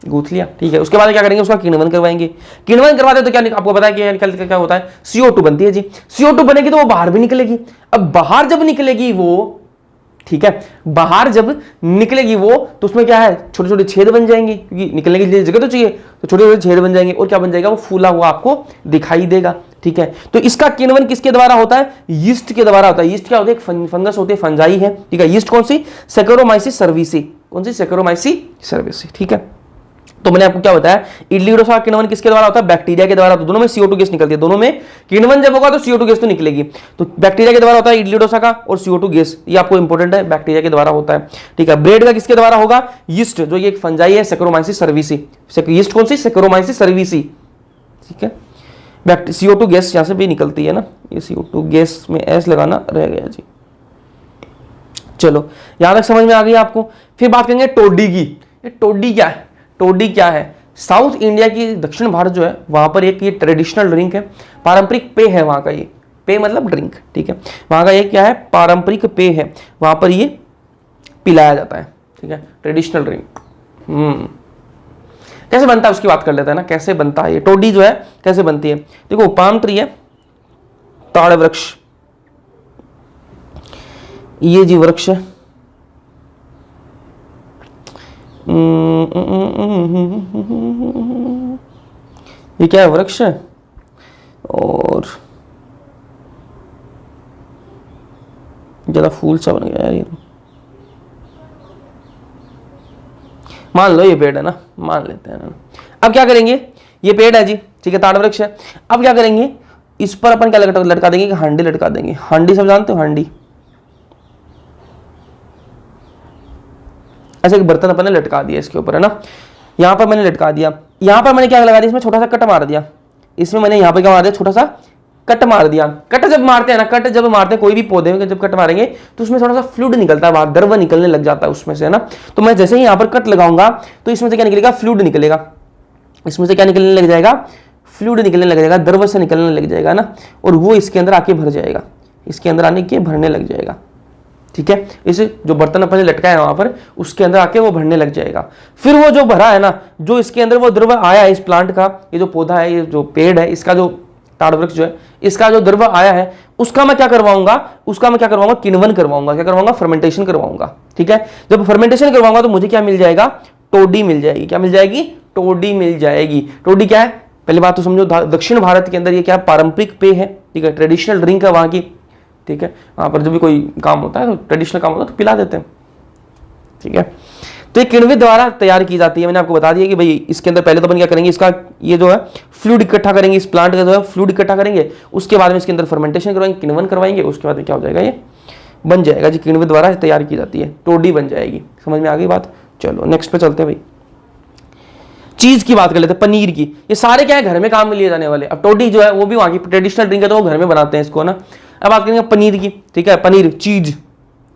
गूंथ लिया। ठीक है, उसके बाद क्या करेंगे? उसका किण्वन करवाएंगे। किण्वन करवाते तो क्या आपको पता है कि निकल क्या होता है? CO2 बनती है जी। CO2 बनेगी तो वो बाहर भी निकलेगी। अब बाहर जब निकलेगी वो, ठीक है, बाहर जब निकलेगी वो, तो उसमें क्या है? छोटे छोटे छेद बन जाएंगे, क्योंकि निकलने के लिए जगह तो चाहिए, तो छोटे छोटे छेद बन जाएंगे और क्या बन जाएगा? वो फूला हुआ आपको दिखाई देगा। ठीक है, तो इसका किण्वन किसके द्वारा होता है? यीस्ट के द्वारा होता है। यीस्ट क्या होती है? फंगस होती है, फंजाई है। ठीक है, यीस्ट कौन सी? Saccharomyces cerevisiae. कौन सी? Saccharomyces cerevisiae. ठीक है, तो मैंने आपको क्या बताया? इडली डोसा का किण्वन किसके द्वारा होता है? बैक्टीरिया के द्वारा। तो दोनों में CO2 गैस निकलती है, दोनों में किण्वन जब होगा तो CO2 गैस तो निकलेगी। तो बैक्टीरिया के द्वारा होता है इडली डोसा का, और CO2 गैस ये आपको इंपॉर्टेंट है, बैक्टीरिया के द्वारा होता है। ठीक है, ब्रेड का किसके द्वारा होगा? यीस्ट, जो ये एक फंजाई है, सैकरोमाइसिस सर्विसी। यीस्ट कौन सी? Saccharomyces cerevisiae. ठीक है, CO2 गैस यहां से भी निकलती है ना, ये CO2 गैस में एस लगाना रह गया जी। चलो, यहां तक समझ में आ गई आपको। फिर बात करेंगे टोडी की। ये टोडी क्या है? टोडी क्या है? साउथ इंडिया की, दक्षिण भारत जो है वहां पर एक ये ट्रेडिशनल ड्रिंक है, पारंपरिक पेय है वहां का। ये पेय मतलब ड्रिंक। ठीक है, वहां का ये क्या है? पारंपरिक पेय है, वहां पर ये पिलाया जाता है। ठीक है, ट्रेडिशनल ड्रिंक। कैसे बनता है उसकी बात कर लेते हैं ना, कैसे बनता है ये टोडी जो है, कैसे बनती है? देखो, पाम ट्री है, ताड़ वृक्ष, ये जी वृक्ष है, ये क्या है? वृक्ष है। और ज्यादा फूल सा बन गया यार ये, मान लो ये पेड़ है ना, मान लेते हैं ना। अब क्या करेंगे? ये पेड़ है जी, ठीक है, ताड़ वृक्ष है। अब क्या करेंगे? इस पर अपन क्या लटका देंगे? हांडी लटका देंगे। हांडी सब जानते हो? हांडी ऐसे एक बर्तन अपन ने लटका दिया इसके ऊपर, है ना। यहां पर मैंने लटका दिया, यहां पर मैंने क्या लगा दिया? इसमें छोटा सा कट मार दिया। इसमें मैंने यहां पर क्या मार दिया? छोटा सा कट मार दिया। कट जब मारते हैं ना, कट जब मारते हैं कोई भी पौधे में, जब कट मारेंगे तो उसमें थोड़ा सा फ्लूइड निकलता है बाहर, द्रव निकलने लग जाता है उसमें से, है ना। तो मैं जैसे ही यहां पर कट लगाऊंगा तो इसमें से क्या निकलेगा? फ्लूइड निकलेगा। इसमें से क्या निकलने लग जाएगा? फ्लूइड निकलने लग जाएगा, द्रव से निकलने लग जाएगा ना, और वो इसके अंदर आके भर जाएगा, इसके अंदर आने के भरने लग जाएगा। ठीक है, इस जो बर्तन अपन ने लटकाया है वहां पर, उसके अंदर आके वो भरने लग जाएगा। फिर वो जो भरा है ना, जो इसके अंदर वो द्रव आया है, इस प्लांट का, ये जो पौधा है, ये जो पेड़ है, इसका जो ताड़ वृक्ष जो है, इसका जो द्रव आया है, उसका मैं क्या करवाऊंगा? उसका मैं क्या करवाऊंगा? किण्वन करवाऊंगा। क्या करवाऊंगा? फर्मेंटेशन करवाऊंगा। ठीक है, जब फर्मेंटेशन करवाऊंगा तो मुझे क्या मिल जाएगा? टोडी मिल जाएगी। क्या मिल जाएगी? टोडी मिल जाएगी। टोडी क्या है? पहली बात तो समझो, दक्षिण भारत के अंदर ये क्या है? पारंपरिक पेय है। ठीक है, ट्रेडिशनल ड्रिंक है वहां की। ठीक है, वहां पर जब भी कोई काम होता है तो ट्रेडिशनल काम होता है तो पिला देते हैं। ठीक है, तो ये किण्वित द्वारा तैयार की जाती है। मैंने आपको बता दिया कि भाई इसके अंदर पहले तो अपन क्या करेंगे? इसका ये जो है फ्लूइड इकट्ठा करेंगे, इस प्लांट का जो है फ्लूइड इकट्ठा करेंगे, उसके बाद में इसके अंदर फर्मेंटेशन करवाएंगे, किण्वन करवाएंगे, उसके बाद में क्या हो जाएगा? ये बन जाएगा जी, किण्वित द्वारा तैयार की जाती है, टोडी बन जाएगी। समझ में आ गई बात? चलो नेक्स्ट पे चलते हैं भाई। चीज की बात कर लेते हैं, पनीर की। ये सारे क्या है? घर में काम में लिए जाने वाले। अब टोडी जो है वो भी वहां की ट्रेडिशनल ड्रिंक है, तो वो घर में बनाते हैं इसको ना। अब बात करेंगे पनीर की। ठीक है, पनीर, चीज।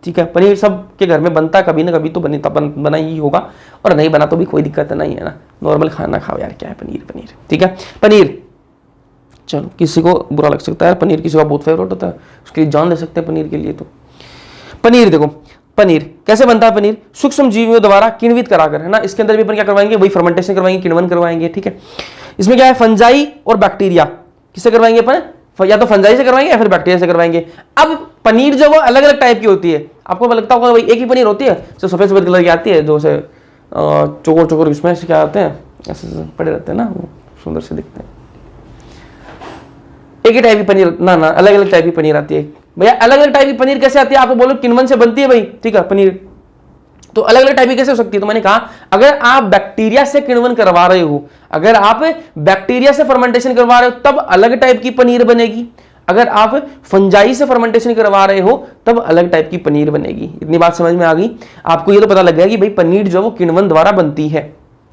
ठीक है, पनीर सबके घर में बनता है, कभी ना कभी तो बना ही होगा, और नहीं बना तो भी कोई दिक्कत नहीं है ना, नॉर्मल खाना खाओ यार, क्या है पनीर। ठीक है, पनीर, चलो किसी को बुरा लग सकता है, पनीर किसी का बहुत फेवरेट होता है, उसके लिए जान दे सकते हैं पनीर के लिए। तो पनीर देखो, पनीर कैसे बनता है? पनीर सूक्ष्म जीवियों द्वारा किण्वित कराकर, है ना। इसके अंदर भी अपन क्या करवाएंगे? वही फर्मेंटेशन करवाएंगे, किण्वन करवाएंगे। ठीक है, इसमें क्या है? फंजाई और बैक्टीरिया। किससे करवाएंगे अपन? या तो फंजाई से करवाएंगे या फिर बैक्टीरिया से करवाएंगे। अब पनीर जो वो अलग अलग टाइप की होती है, आपको लगता होगा भाई एक ही पनीर होती है जो सफेद सफेद कलर की आती है, जो से चोकोर चोकोर इसमें से क्या आते हैं ऐसे पड़े रहते हैं ना, वो सुंदर से दिखते हैं। एक ही टाइप की पनीर ना, अलग अलग टाइप की पनीर आती है भैया। अलग अलग टाइप की पनीर कैसे आती है? आप बोलो किण्वन से बनती है भाई, ठीक है पनीर, तो अलग अलग टाइप की कैसे हो सकती है? तो मैंने कहा अगर आप बैक्टीरिया से किण्वन करवा रहे हो, अगर आप बैक्टीरिया से फर्मेंटेशन करवा रहे हो तब अलग टाइप की पनीर बनेगी, अगर आप फंजाई से फर्मेंटेशन करवा रहे हो तब अलग टाइप की पनीर बनेगी। इतनी बात समझ में आ गई आपको? ये तो पता लग गया कि भाई पनीर जो वो किण्वन द्वारा बनती है,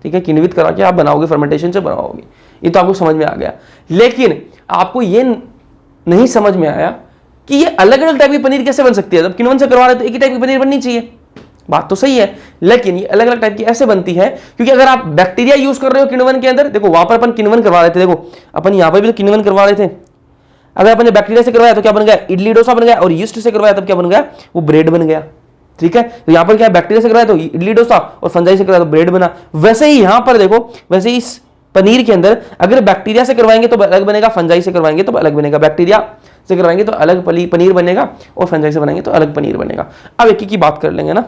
ठीक है, किण्वित करा के आप बनाओगे, फर्मेंटेशन से बनाओगे, ये तो आपको समझ में आ गया। लेकिन आपको ये नहीं समझ में आया कि ये अलग अलग टाइप की पनीर कैसे बन सकती है? जब किण्वन से करवा रहे तो एक ही टाइप की पनीर बननी चाहिए, बात तो सही है, लेकिन ये अलग अलग टाइप की ऐसे बनती है क्योंकि अगर आप बैक्टीरिया यूज कर रहे हो किण्वन के अंदर, देखो वहां पर अपन किण्वन करवा रहे थे, देखो अपन यहां पर भी तो किण्वन करवा रहे थे। अगर अपन ने बैक्टीरिया से करवाया तो क्या बन गया? इडली डोसा बन गया, और यीस्ट से करवाया तब क्या बन गया? वो ब्रेड बन गया, ठीक है। तो यहां पर क्या बैक्टीरिया से करवाया तो इडली डोसा, और फंजाई से करवाया तो ब्रेड बना। वैसे ही यहां पर देखो, वैसे ही इस पनीर के अंदर अगर बैक्टीरिया से करवाएंगे तो अलग बनेगा, फंजाई से करवाएंगे तो अलग बनेगा। बैक्टीरिया से करवाएंगे तो अलग पनीर बनेगा, और फंजाई से बनाएंगे तो अलग पनीर बनेगा। अब एक की बात कर लेंगे ना।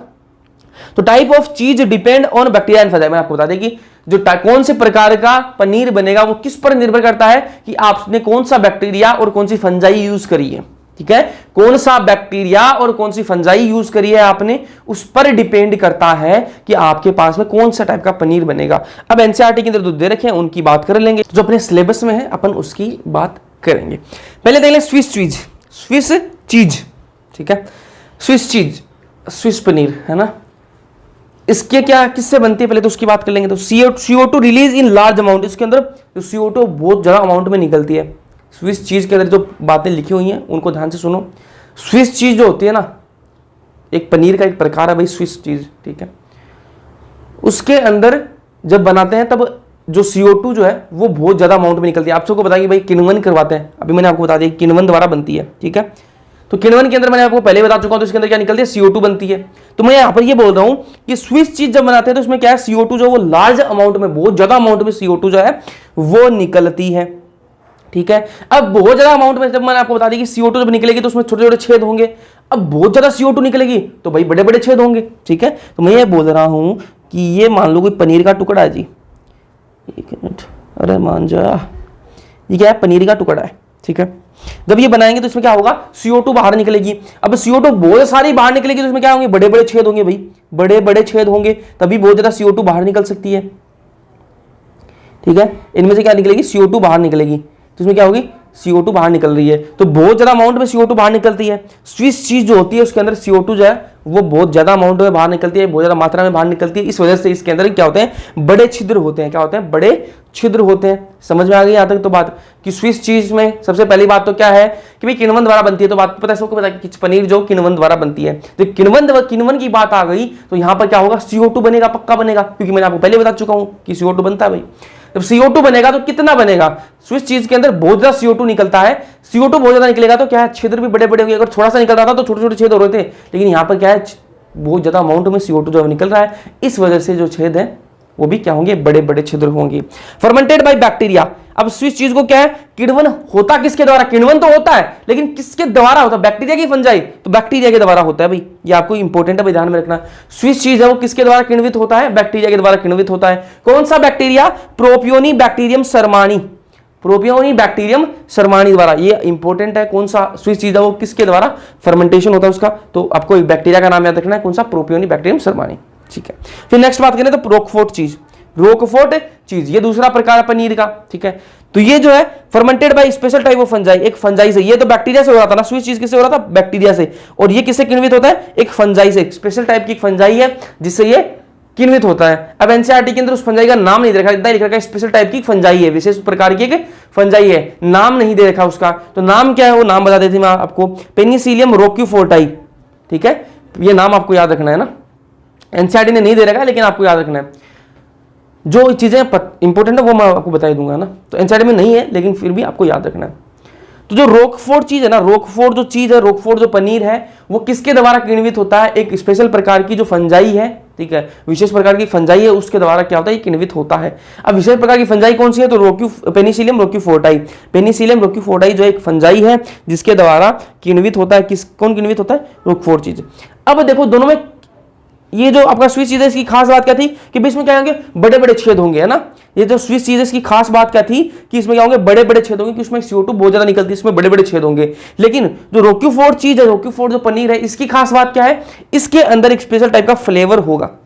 तो टाइप ऑफ चीज depend on bacteria and fungi. मैं आपको बता दें कि जो कौन से प्रकार का पनीर बनेगा वो किस पर निर्भर करता है कि आपने कौन सा बैक्टीरिया और कौन सी फंजाई यूज करी है, ठीक है। कौन सा बैक्टीरिया और कौन सी फंजाई यूज करी है आपने, उस पर डिपेंड करता है कि आपके पास में कौन सा टाइप का पनीर बनेगा। अब एनसीईआरटी के अंदर जो दे रखे हैं उनकी बात कर लेंगे, जो अपने सिलेबस में है अपन उसकी बात करेंगे। पहले देख लें स्विस चीज, स्विस चीज, ठीक है, स्विस चीज, स्विस पनीर है ना। इसके क्या किससे बनती है पहले तो उसकी बात कर लेंगे। तो CO2 release in large amount, इसके अंदर जो CO2 बहुत ज्यादा अमाउंट में निकलती है। स्विस चीज के अंदर जो बातें लिखी हुई हैं उनको ध्यान से सुनो। स्विस चीज जो होती है ना, एक पनीर का एक प्रकार है भाई स्विस चीज, ठीक है। उसके अंदर जब बनाते हैं तब जो CO2 जो है वो बहुत ज्यादा अमाउंट में निकलती है। आप सबको बताइए भाई किण्वन करवाते हैं, अभी मैंने आपको बता दिया किण्वन द्वारा बनती है, ठीक है। तो किण्वन के अंदर मैंने आपको पहले बता चुका हूं, तो इसके अंदर क्या निकलती है? CO2 बनती है। तो मैं यहां पर ये बोल रहा हूं कि स्विस चीज जब बनाते हैं तो उसमें क्या है? CO2 जो वो लार्ज अमाउंट में, बहुत ज्यादा अमाउंट में CO2 जो है वो निकलती है, ठीक है। अब बहुत ज्यादा अमाउंट में, जब मैंने आपको बता दी कि CO2 जब निकलेगी तो उसमें छोटे छोटे छेद होंगे। अब बहुत ज्यादा CO2 निकलेगी तो भाई बड़े बड़े छेद होंगे, ठीक है। तो मैं ये बोल रहा हूं कि ये मान लो कोई पनीर का टुकड़ा है जी, एक मिनट, अरे मान जा, ये क्या है? पनीर का टुकड़ा है, ठीक है। जब ये बनाएंगे तो इसमें क्या होगा? CO2 बाहर निकलेगी। अब CO2 बहुत सारी बाहर निकलेगी तो इसमें क्या होंगे? बड़े बड़े छेद होंगे भाई, बड़े बड़े छेद होंगे, तभी बहुत ज्यादा CO2 बाहर निकल सकती है, ठीक है। इनमें से क्या निकलेगी? CO2 बाहर निकलेगी, तो इसमें क्या होगी? CO2 बाहर निकल रही है, तो बहुत ज्यादा अमाउंट में CO2 बाहर निकलती है। स्विस चीज जो होती है उसके अंदर CO2 जो है वो बहुत ज्यादा अमाउंट में बाहर निकलती है, बहुत ज्यादा मात्रा में बाहर निकलती है। इस वजह से इसके अंदर क्या होते हैं? बड़े छिद्र होते हैं। क्या होते हैं? बड़े छिद्र होते हैं। समझ में आ गई यहां तक तो बात कि स्विस चीज में सबसे पहली बात तो क्या है कि भाई किण्वन द्वारा बनती है। तो बात पता है सबको, पता है कि पनीर जो किण्वन द्वारा बनती है। तो किण्वन की बात आ गई तो यहां पर क्या होगा? CO2 बनेगा, पक्का बनेगा, क्योंकि मैंने आपको पहले बता चुका हूं कि CO2 बनता है भाई। जब CO2 बनेगा तो कितना बनेगा? स्विस चीज के अंदर बहुत ज्यादा CO2 निकलता है। CO2 बहुत ज्यादा निकलेगा तो क्या है? छिद्र भी बड़े बड़े होंगे। अगर थोड़ा सा निकल रहा था तो छोटे छोटे छेद हो रहे थे, लेकिन यहाँ पर क्या है? बहुत ज्यादा अमाउंट में CO2 जो निकल रहा है, इस वजह से जो छेद है वो भी क्या होंगे? बड़े बड़े छिद्र होंगे। Fermented by bacteria. अब स्विस चीज को क्या है? किण्वन होता किसके द्वारा? किण्वन तो होता है, लेकिन किसके द्वारा होता है? बैक्टीरिया की फंजाई, तो बैक्टीरिया के द्वारा होता है भाई। ये आपको इंपॉर्टेंट है भाई, ध्यान में रखना। स्विस चीज है वो किसके द्वारा किण्वित होता है? बैक्टीरिया के द्वारा किण्वित होता है। कौन सा bacteria? Propionibacterium shermanii, propionibacterium shermanii द्वारा। ये इंपॉर्टेंट है। कौन सा स्विस चीज है वो किसके द्वारा फर्मेंटेशन होता है उसका? तो आपको एक बैक्टीरिया का नाम याद रखना है, कौन सा? प्रोपियोनी बैक्टीरियम शर्मानी, ठीक है। फिर नेक्स्ट बात करें तो रोकफोर्ट चीज, रोकफोर्ट चीज ये दूसरा प्रकार है पनीर का, ठीक है। तो ये जो है fermented by special type of fungi, एक फंजाई से। ये तो बैक्टीरिया से हो रहा था ना, स्विस चीज किससे हो रहा था? बैक्टीरिया से। और ये किससे किण्वित होता है? एक फंजाई से, स्पेशल टाइप की फंजाई है जिससे ये किण्वित होता है। अब एनसीईआरटी के अंदर उस फंजाई का नाम नहीं दे रखा, इतना ही लिख रखा है स्पेशल टाइप की फंजाई है, विशेष प्रकार की एक फंजाई है, नाम नहीं दे रखा उसका। तो नाम क्या है वो नाम बता देती मैं आपको, पेनिसिलियम रोक्यूफोर्टाई, ठीक है। ये नाम आपको याद रखना है ना, एनसीईआरटी ने नहीं दे रखा है लेकिन आपको याद रखना है। जो चीजें इंपॉर्टेंट है वो मैं आपको बता दूंगा ना, तो एनसीईआरटी में नहीं है लेकिन फिर भी आपको याद रखना है। तो जो रोकफोर्ट चीज है ना, रोकफोर्ट जो चीज है, रोकफोर्ट जो पनीर है वो किसके द्वारा किण्वित होता है? एक स्पेशल प्रकार की जो फंजाई है ठीक है, विशेष प्रकार की फंजाई है, उसके द्वारा क्या होता है, ये किण्वित होता है। अब विशेष प्रकार की फंजाई कौन सी है, तो पेनिसिलियम रोक्यूफोर्टाई। पेनिसिलियम रोक्यूफोर्टाई जो एक फंजाई है जिसके द्वारा किण्वित होता है, कौन किण्वित होता है, रोक्फोर्ट चीज। अब देखो दोनों में ये जो आपका स्विस चीज है, इसकी खास बात क्या थी कि इसमें क्या होंगे, बड़े बड़े छेद होंगे, है ना। ये जो स्विस चीज है इसकी खास बात क्या थी कि इसमें क्या होंगे, बड़े बड़े छेद होंगे, कि उसमें CO2 बहुत ज्यादा निकलती है, इसमें बड़े बड़े छेद होंगे। लेकिन जो रोक्यूफोर्ट चीज है, रोक्यूफोर्ट जो पनीर है, इसकी खास बात क्या है, इसके अंदर एक स्पेशल टाइप का फ्लेवर होगा,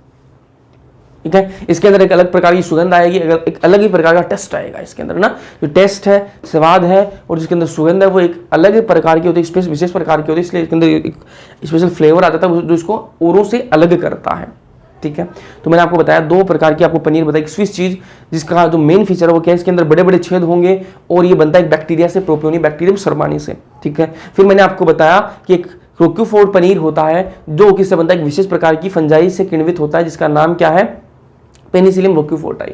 ठीक है। इसके अंदर एक अलग प्रकार की सुगंध आएगी, एक अलग ही प्रकार का टेस्ट आएगा इसके अंदर ना। जो टेस्ट है, स्वाद है और जिसके अंदर सुगंध है, वो एक अलग प्रकार की होती है, विशेष प्रकार की होती है, इसलिए इसके अंदर एक स्पेशल फ्लेवर आता था जो इसको औरों से अलग करता है, ठीक है। तो मैंने आपको बताया दो प्रकार की आपको पनीर बताई। स्विस चीज जिसका जो मेन फीचर है वो क्या है, इसके अंदर बड़े बड़े छेद होंगे और ये बनता है एक बैक्टीरिया से, प्रोपियोनिक बैक्टीरियम शर्मानी से, ठीक है। फिर मैंने आपको बताया कि एक रोक्यूफोर्ट पनीर होता है जो किससे बनता है, एक विशेष प्रकार की फंजाई से किण्वित होता है जिसका नाम क्या है, पेनिसिलियम रोक्यूफोर्टाई।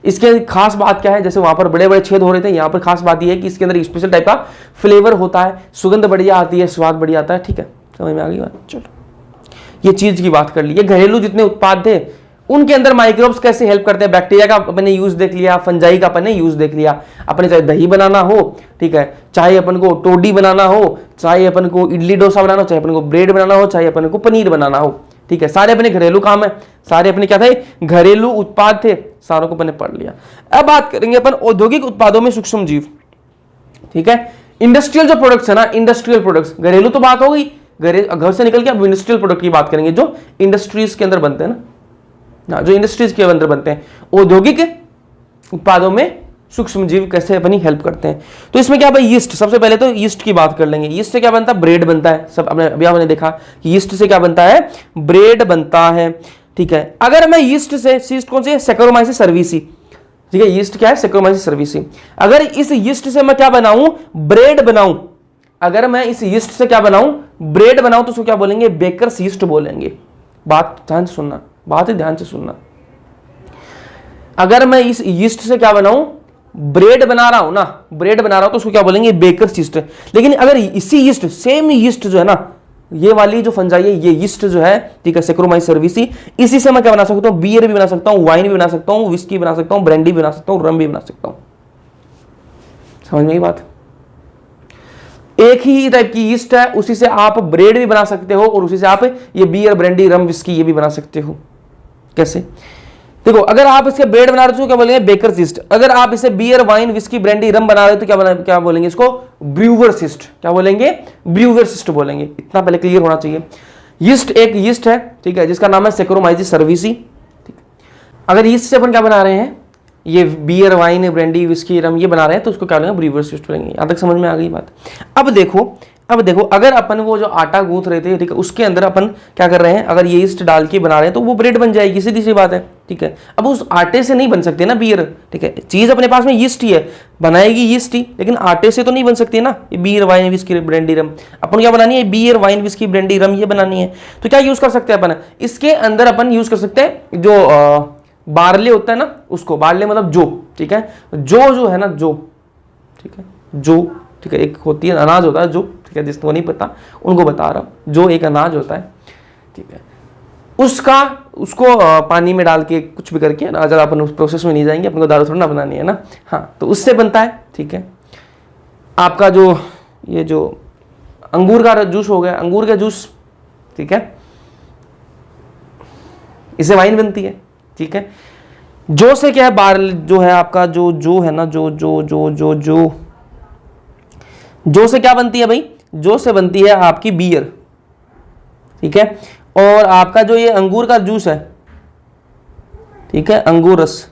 इसके खास बात क्या है, जैसे वहां पर बड़े बड़े छेद हो रहे थे, यहाँ पर खास बात यह है कि इसके अंदर स्पेशल टाइप का फ्लेवर होता है, सुगंध बढ़िया आती है, स्वाद बढ़िया आता है, ठीक है। समझ में आ गई बात। चलो ये चीज की बात कर ली। ये घरेलू जितने उत्पाद थे उनके अंदर माइक्रोब्स कैसे हेल्प करते हैं, बैक्टीरिया का अपने यूज देख लिया, फंजाई का अपने यूज देख लिया। अपने चाहे दही बनाना हो, ठीक है, चाहे अपन को टोडी बनाना हो, चाहे अपन को इडली डोसा बनाना हो, चाहे अपन को ब्रेड बनाना हो, चाहे अपन को पनीर बनाना हो, ठीक है, सारे अपने घरेलू काम है, सारे अपने क्या थे, घरेलू उत्पाद थे, सारों को अपने पढ़ लिया। अब बात करेंगे अपन औद्योगिक उत्पादों में सूक्ष्म जीव, ठीक है। इंडस्ट्रियल जो प्रोडक्ट्स है ना, इंडस्ट्रियल प्रोडक्ट्स, घरेलू तो बात हो गई, घर से निकल के अब इंडस्ट्रियल प्रोडक्ट की बात करेंगे जो इंडस्ट्रीज के अंदर बनते हैं ना, जो इंडस्ट्रीज के अंदर बनते हैं। औद्योगिक उत्पादों में सूक्ष्म जीव कैसे अपनी हेल्प करते हैं, तो इसमें क्या भाई, यीस्ट। सबसे पहले तो यीस्ट की बात कर लेंगे। यीस्ट से क्या बनता है, ब्रेड बनता है। सब अभी आपने देखा कि यीस्ट से क्या बनता है, ब्रेड बनता है, ठीक है। अगर मैं यीस्ट से, यीस्ट कौन सी है, सैक्रोमाइसिस सर्विसी, ठीक है, यीस्ट क्या है, सैक्रोमाइसिस सर्विसी। अगर इस यीस्ट से मैं क्या बनाऊं, ब्रेड बनाऊं, अगर मैं इस यीस्ट से क्या बनाऊं, ब्रेड बनाऊं, तो उसको क्या बोलेंगे, बेकर्स यीस्ट बोलेंगे। बात ध्यान से सुनना, बात ध्यान से सुनना। अगर मैं इस यीस्ट से क्या बनाऊं, ब्रेड बना रहा हूं ना, ब्रेड बना रहा हूं, तो उसको क्या बोलेंगे, बेकर्स यीस्ट। लेकिन अगर इसी यीस्ट, सेम यीस्ट जो है ना, ये वाली जो फंजाई है, ये यीस्ट जो है, ठीक है, सैक्रोमाइसिस सर्विसी, इसी से मैं क्या बना सकता हूं, बियर भी बना सकता हूं, वाइन भी बना सकता हूं, विस्की बना सकता हूं, ब्रांडी भी बना सकता हूं, रम भी बना सकता हूं। समझ में आई बात। एक ही टाइप की यीस्ट है, उसी से आप ब्रेड भी बना सकते हो और उसी से आप ये बियर, ब्रांडी, रम, विस्की ये भी बना सकते हो। कैसे, देखो, अगर आप इसके ब्रेड बना रहे हो क्या बोलेंगे, बेकर्स यीस्ट। अगर आप इसे बियर, वाइन, विस्की, ब्रांडी, रम बना रहे हो तो क्या बोलेंगे इसको, ब्रूवर्स यीस्ट। क्या बोलेंगे, ब्रूवर्स यीस्ट बोलेंगे। इतना पहले क्लियर होना चाहिए। यीस्ट एक यीस्ट है, ठीक है, जिसका नाम है सैक्रोमाइसिस सर्विसी। ठीक है, अगर यीस्ट से अपन क्या बना रहे हैं, ये बियर, वाइन, ब्रांडी, विस्की, रम ये बना रहे हैं, तो उसको क्या बोलेंगे, ब्रूवर्स यीस्ट बोलेंगे। यहां तक समझ में आ गई बात। अब देखो, अगर अपन वो जो आटा गूंथ रहे थे, ठीक है, उसके अंदर अपन क्या कर रहे हैं, अगर ये यीस्ट डाल के बना रहे हैं तो वो ब्रेड बन जाएगी, सीधी सी बात है, ठीक है। अब उस आटे से नहीं बन सकते ना बियर, ठीक है, चीज अपने पास में यीस्ट ही है, बनाएगी यीस्ट ही, लेकिन आटे से तो नहीं बन सकती ना ये बियर, वाइन, विस्की, ब्रांडी, रम। अपन क्या बनानी है, बियर, वाइन, विस्की, ब्रांडी, रम ये बनानी है। तो क्या यूज कर सकते हैं अपन, इसके अंदर अपन यूज कर सकते हैं जो बार्ले होता है ना, उसको, बार्ले मतलब जो, ठीक है, जो है ना, जो, ठीक है, जो, ठीक है, एक होती है अनाज होता है जो, ठीक है, जिसको नहीं पता उनको बता रहा हूं, जो एक अनाज होता है, ठीक है, उसको पानी में डाल के कुछ भी करके ना, ज़्यादा अपन उस प्रोसेस में नहीं जाएंगे, अपन को दारू थोड़ा ना बनानी है ना, हाँ, तो उससे बनता है, ठीक है। आपका जो ये जो अंगूर का जूस हो गया, अंगूर का जूस, ठीक है, इससे वाइन बनती है, ठीक है। जो से क्या है, बार जो है आपका जो है ना, जो से क्या बनती है भाई, जो से बनती है आपकी बियर, ठीक है। और आपका जो ये अंगूर का जूस है, ठीक है, अंगूर रस,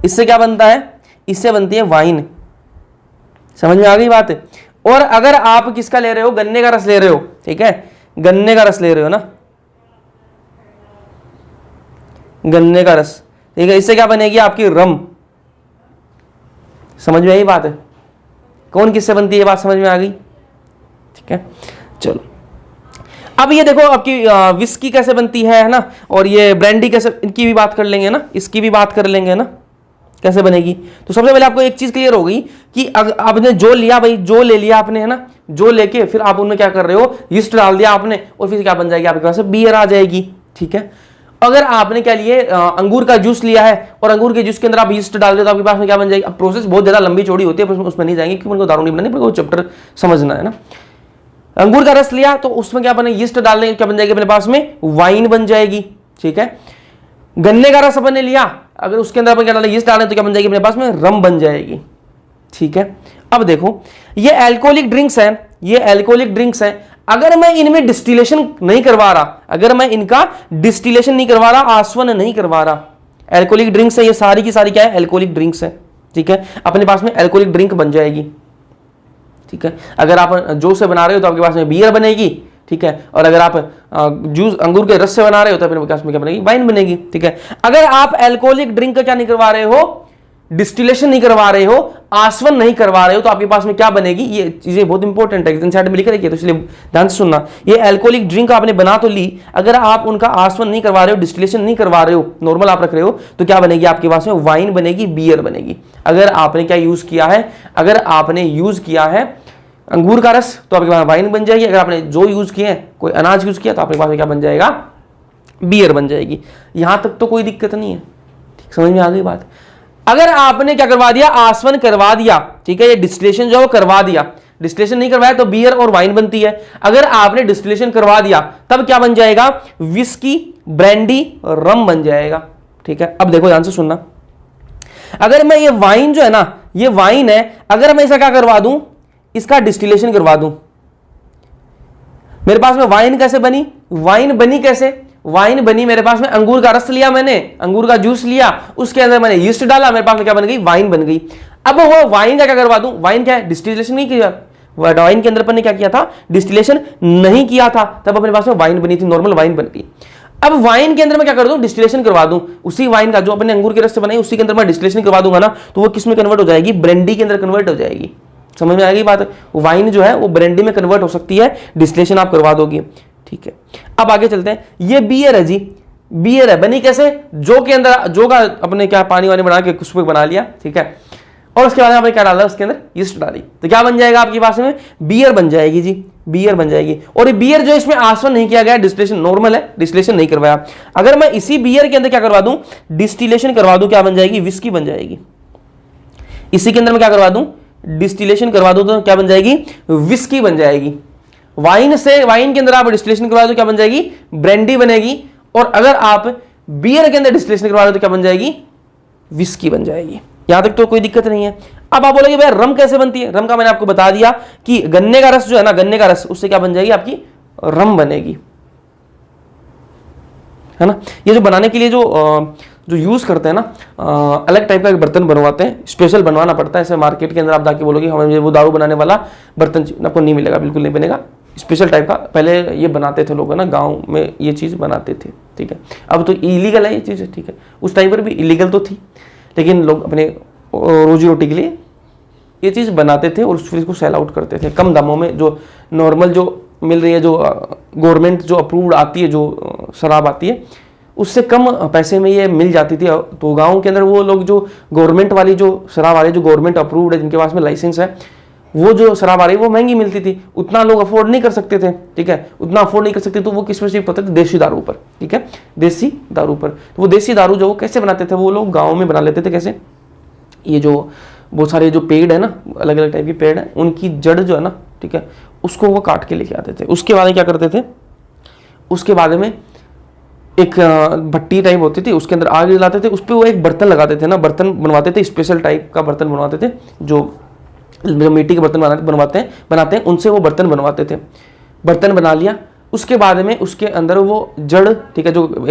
इससे क्या बनता है, इससे बनती है वाइन। समझ में आ गई बात है। और अगर आप किसका ले रहे हो, गन्ने का रस ले रहे हो, ठीक है, गन्ने का रस ले रहे हो ना, गन्ने का रस, ठीक है, इससे क्या बनेगी आपकी रम। समझ में आई बात है, कौन किससे बनती है, बात समझ में आ गई, ठीक है। चलो अब ये देखो आपकी विस्की कैसे बनती है ना, और ये ब्रांडी कैसे, इनकी भी बात कर लेंगे ना, इसकी भी बात कर लेंगे ना, कैसे बनेगी। तो सबसे पहले आपको एक चीज क्लियर हो गई कि आपने जो लिया भाई, जो ले लिया आपने, है ना, जो लेके फिर आप उनमें क्या कर रहे हो, यीस्ट डाल दिया आपने, और फिर क्या बन जाएगी आपके पास बियर आ जाएगी, ठीक है। अगर आपने क्या लिए अंगूर का जूस लिया है और अंगूर के जूस के अंदर आप यीस्ट डाल दो तो आपके पास में क्या बन जाएगी। अब प्रोसेस बहुत ज्यादा लंबी चौड़ी होती है, उसमें नहीं जाएंगे क्योंकि उनको दारू नहीं बनानी, वो चैप्टर समझना है ना। अंगूर का रस लिया तो उसमें क्या बने, यीस्ट डालने क्या बन जाएगी अपने पास में, वाइन बन जाएगी, ठीक है। गन्ने का रस अपन ने लिया, अगर उसके अंदर अपन क्या डालें, यीस्ट डालें तो क्या बन जाएगी अपने पास में, रम बन जाएगी, ठीक है। अब देखो ये अल्कोहलिक ड्रिंक्स है, ये अल्कोहलिक ड्रिंक्स है, अगर मैं इनमें डिस्टिलेशन नहीं करवा रहा, अगर मैं इनका डिस्टिलेशन नहीं करवा रहा, आसवन नहीं करवा रहा, अल्कोहलिक ड्रिंक्स है ये सारी की सारी, क्या है, अल्कोहलिक ड्रिंक्स है, ठीक है। अपने पास में अल्कोहलिक ड्रिंक बन जाएगी, ठीक है। अगर आप जूस से बना रहे हो तो आपके पास में बियर बनेगी, ठीक है। और अगर आप जूस अंगूर के रस से बना रहे हो तो अपने पास में क्या बनेगी, वाइन बनेगी, ठीक है। अगर आप अल्कोहलिक ड्रिंक का क्या नहीं करवा रहे हो, डिस्टिलेशन नहीं करवा रहे हो, आसवन नहीं करवा रहे हो, तो आपके पास में क्या बनेगी, ये चीजें बहुत इंपॉर्टेंट है, साइड में लिख रखी है तो इसलिए ध्यान से सुनना। ये अल्कोहलिक ड्रिंक आपने बना तो ली, अगर आप उनका आसवन नहीं करवा रहे हो, डिस्टिलेशन नहीं करवा रहे हो, नॉर्मल आप रख रहे हो, तो क्या बनेगी आपके पास में, वाइन बनेगी, बियर बनेगी। अगर आपने क्या यूज किया है, अगर आपने यूज किया है अंगूर का रस तो आपके पास वाइन बन जाएगी, अगर आपने जो यूज किए हैं, कोई अनाज यूज किया तो आपके पास में क्या बन जाएगा, बियर बन जाएगी। यहां तक तो कोई दिक्कत नहीं है, ठीक, समझ में आ गई बात। अगर आपने क्या करवा दिया, आसवन करवा दिया, ठीक है, ये डिस्टिलेशन जो है वो करवा दिया, डिस्टिलेशन नहीं करवाया तो बियर और वाइन बनती है। अगर आपने डिस्टिलेशन करवा दिया तब क्या बन जाएगा, विस्की, ब्रांडी, रम बन जाएगा, ठीक है। अब देखो ध्यान से सुनना, अगर मैं ये वाइन जो है ना, ये वाइन है, अगर मैं इसका क्या करवा दूं, इसका डिस्टिलेशन करवा दूं, मेरे पास में वाइन कैसे बनी, वाइन बनी कैसे, वाइन बनी मेरे पास में, अंगूर का रस लिया मैंने, अंगूर का जूस लिया, उसके अंदर मैंने यीस्ट डाला, मेरे पास में क्या बन गई, वाइन बन गई। अब वो वाइन का क्या करवा दूं, वाइन क्या है, डिस्टिलेशन नहीं किया, वाइन के अंदर अपन ने क्या किया था, डिस्टिलेशन नहीं किया था, तब अपने पास में वाइन बनी थी, नॉर्मल वाइन बन गई। अब वाइन के अंदर मैं क्या कर दूं, डिस्टिलेशन करवा दूं, उसी वाइन का जो अपने अंगूर के रस से बनाई उसी के अंदर मैं डिस्टिलेशन करवा दूंगा ना, तो वो किस में कन्वर्ट हो जाएगी, ब्रांडी के अंदर कन्वर्ट हो जाएगी। समझ में आएगी बात, वाइन जो है वो ब्रांडी में कन्वर्ट हो सकती है, डिस्टिलेशन आप करवा दोगे, ठीक है। अब आगे चलते हैं, ये बियर है जी, बियर है, बनी कैसे, जो के अंदर, जो का अपने क्या पानी वानी बना के कुछ बना लिया, ठीक है, और उसके बाद आपने क्या डाला, उसके अंदर यीस्ट डाली, तो क्या बन जाएगा आपके पास में, बियर बन जाएगी जी, बियर बन जाएगी। और ये बियर जो इसमें आसवन नहीं किया गया, डिस्टिलेशन नॉर्मल है, डिस्टिलेशन नहीं करवाया। अगर मैं इसी बियर के अंदर क्या करवा दूं, डिस्टिलेशन करवा दूं, क्या बन जाएगी, विस्की बन जाएगी। इसी के अंदर मैं क्या करवा दूं, डिस्टिलेशन करवा दूं तो क्या बन जाएगी, विस्की बन जाएगी। वाइन से, वाइन के अंदर आप डिस्टिलेशन करवा दो क्या बन जाएगी, ब्रांडी बनेगी। और अगर आप बियर के अंदर डिस्टिलेशन करवा दो तो क्या बन जाएगी, विस्की बन जाएगी। यहां तक तो कोई दिक्कत नहीं है। अब आप बोलोगे भाई रम कैसे बनती है, रम का मैंने आपको बता दिया कि गन्ने का रस जो है ना, गन्ने का रस, उससे क्या बन जाएगी आपकी, रम बनेगी, है ना। ये जो बनाने के लिए जो यूज करते हैं ना, अलग टाइप का एक बर्तन बनवाते हैं, स्पेशल बनवाना पड़ता है। ऐसे मार्केट के अंदर आप जाके बोलोगे हमें वो दारू बनाने वाला बर्तन आपको नहीं मिलेगा, बिल्कुल नहीं बनेगा, स्पेशल टाइप का। पहले ये बनाते थे लोग, है ना, गांव में ये चीज़ बनाते थे, ठीक है। अब तो इलीगल है ये चीज़, ठीक है, उस टाइम पर भी इलीगल तो थी, लेकिन लोग अपने रोजी रोटी के लिए ये चीज़ बनाते थे और फिर इसको सेल आउट करते थे कम दामों में। जो नॉर्मल जो मिल रही है, जो गवर्नमेंट जो अप्रूव्ड आती है, जो शराब आती है, उससे कम पैसे में ये मिल जाती थी। तो गांव के अंदर वो लोग जो गवर्नमेंट वाली जो शराब आ रही है, जो गवर्नमेंट अप्रूव्ड है, जिनके पास में लाइसेंस है, वो जो शराब आ रही है वो महंगी मिलती थी, उतना लोग अफोर्ड नहीं कर सकते थे, ठीक है। उतना अफोर्ड नहीं कर सकते तो वो किस पर शिफ्ट होते थे, देसी दारू पर, ठीक है, देसी दारू पर। तो वो देसी दारू जो वो कैसे बनाते थे, वो लोग गाँव में बना लेते थे। कैसे, ये जो बहुत सारे जो पेड़ है ना, अलग अलग टाइप के पेड़ है, उनकी जड़ जो है ना, ठीक है, उसको वो काट के लेके आते थे। उसके बाद क्या करते थे, उसके बाद में एक भट्टी टाइप होती थी, उसके अंदर आग जलाते थे, उस पर वो एक बर्तन लगाते थे ना, बर्तन बनवाते थे, स्पेशल टाइप का बर्तन बनवाते थे, जो मिट्टी के बर्तन बनाते हैं उनसे वो बर्तन बनवाते थे। बर्तन बना लिया, उसके बाद में उसके अंदर वो जड़, ठीक है, जो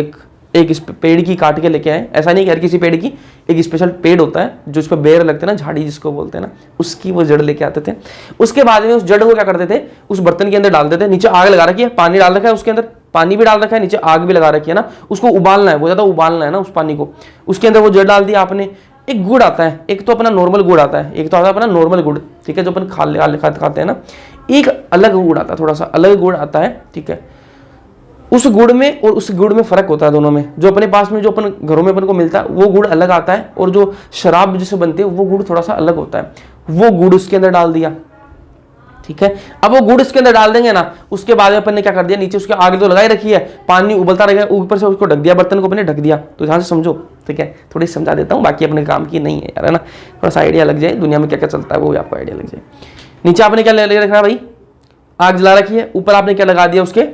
एक इस पेड़ की काट के लेके आए। ऐसा नहीं कि हर किसी पेड़ की, एक स्पेशल पेड़ होता है जो इस पर बेर लगते हैं ना, झाड़ी जिसको बोलते हैं ना, उसकी वो जड़ लेके आते थे। उसके बाद में उस जड़ को क्या करते थे, उस बर्तन के अंदर डालते थे। नीचे आग लगा रखी है, पानी डाल रखा है, उसके अंदर पानी भी डाल रखा है, नीचे आग भी लगा रखी है ना, उसको उबालना है, बहुत ज़्यादा उबालना है ना उस पानी को। उसके अंदर वो जड़ डाल दिया आपने। एक गुड़ आता है, एक तो अपना नॉर्मल गुड़ आता है, एक तो आता है अपना नॉर्मल गुड़, ठीक है, जो अपन खाते हैं ना। एक अलग गुड़ आता है, थोड़ा सा अलग गुड़ आता है, ठीक है। उस गुड़ में और उस गुड़ में फर्क होता है दोनों में। जो अपने पास में जो अपन घरों में अपन को मिलता है वो गुड़ अलग आता है, और जो शराब जिससे बनती है वो गुड़ थोड़ा सा अलग होता है। वो गुड़ उसके अंदर डाल दिया, ठीक है। अब वो गुड़ इसके अंदर डाल देंगे ना, उसके बाद में अपन ने क्या कर दिया, नीचे उसके आग तो लगाई रखी है, पानी उबलता रहेगा, ऊपर से उसको ढक दिया, बर्तन को अपने ढक दिया। तो ध्यान से समझो, ठीक है, थोड़ी समझा देता हूँ, बाकी अपने काम की नहीं है यार, है ना, थोड़ा सा आइडिया लग जाए दुनिया में क्या क्या चलता है, वो भी आपको आइडिया लग जाए। नीचे आपने क्या ले रखा है भाई, आग जला रखी है, ऊपर आपने क्या लगा दिया, उसके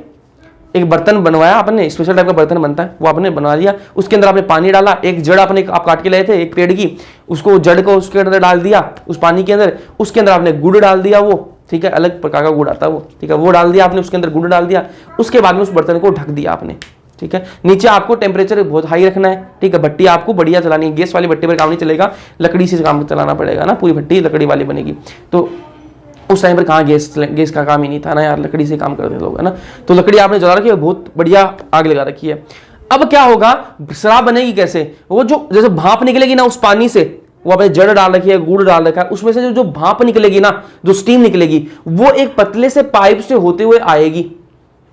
एक बर्तन बनवाया आपने, स्पेशल टाइप का बर्तन बनता है वो आपने बना लिया, उसके अंदर आपने पानी डाला, एक जड़ आपने आप काट के लाए थे एक पेड़ की, उसको जड़ को उसके अंदर डाल दिया उस पानी के अंदर, उसके अंदर आपने गुड़ डाल दिया, वो ठीक है, अलग प्रकार का गुड़ आता है वो, ठीक है, वो डाल दिया आपने, उसके अंदर गुड़ डाल दिया, उसके बाद में उस बर्तन को ढक दिया आपने, ठीक है। नीचे आपको टेम्परेचर बहुत हाई रखना है, ठीक है, भट्टी आपको बढ़िया चलानी है, गैस वाली भट्टी पर काम नहीं चलेगा, लकड़ी से काम चलाना पड़ेगा ना, पूरी भट्टी लकड़ी वाली बनेगी। तो उस टाइम पर कहाँ गैस का काम ही नहीं था ना यार, लकड़ी से काम करते लोग, है ना। तो लकड़ी आपने जला रखी है, बहुत बढ़िया आग लगा रखी है। अब क्या होगा, शराब बनेगी कैसे, वो जो जैसे भाप निकलेगी ना उस पानी से, वो आपने जड़ डाल रखी है, गुड़ डाल रखा है, उसमें से जो भाप निकलेगी ना, जो स्टीम निकलेगी, वो एक पतले से पाइप से होते हुए आएगी,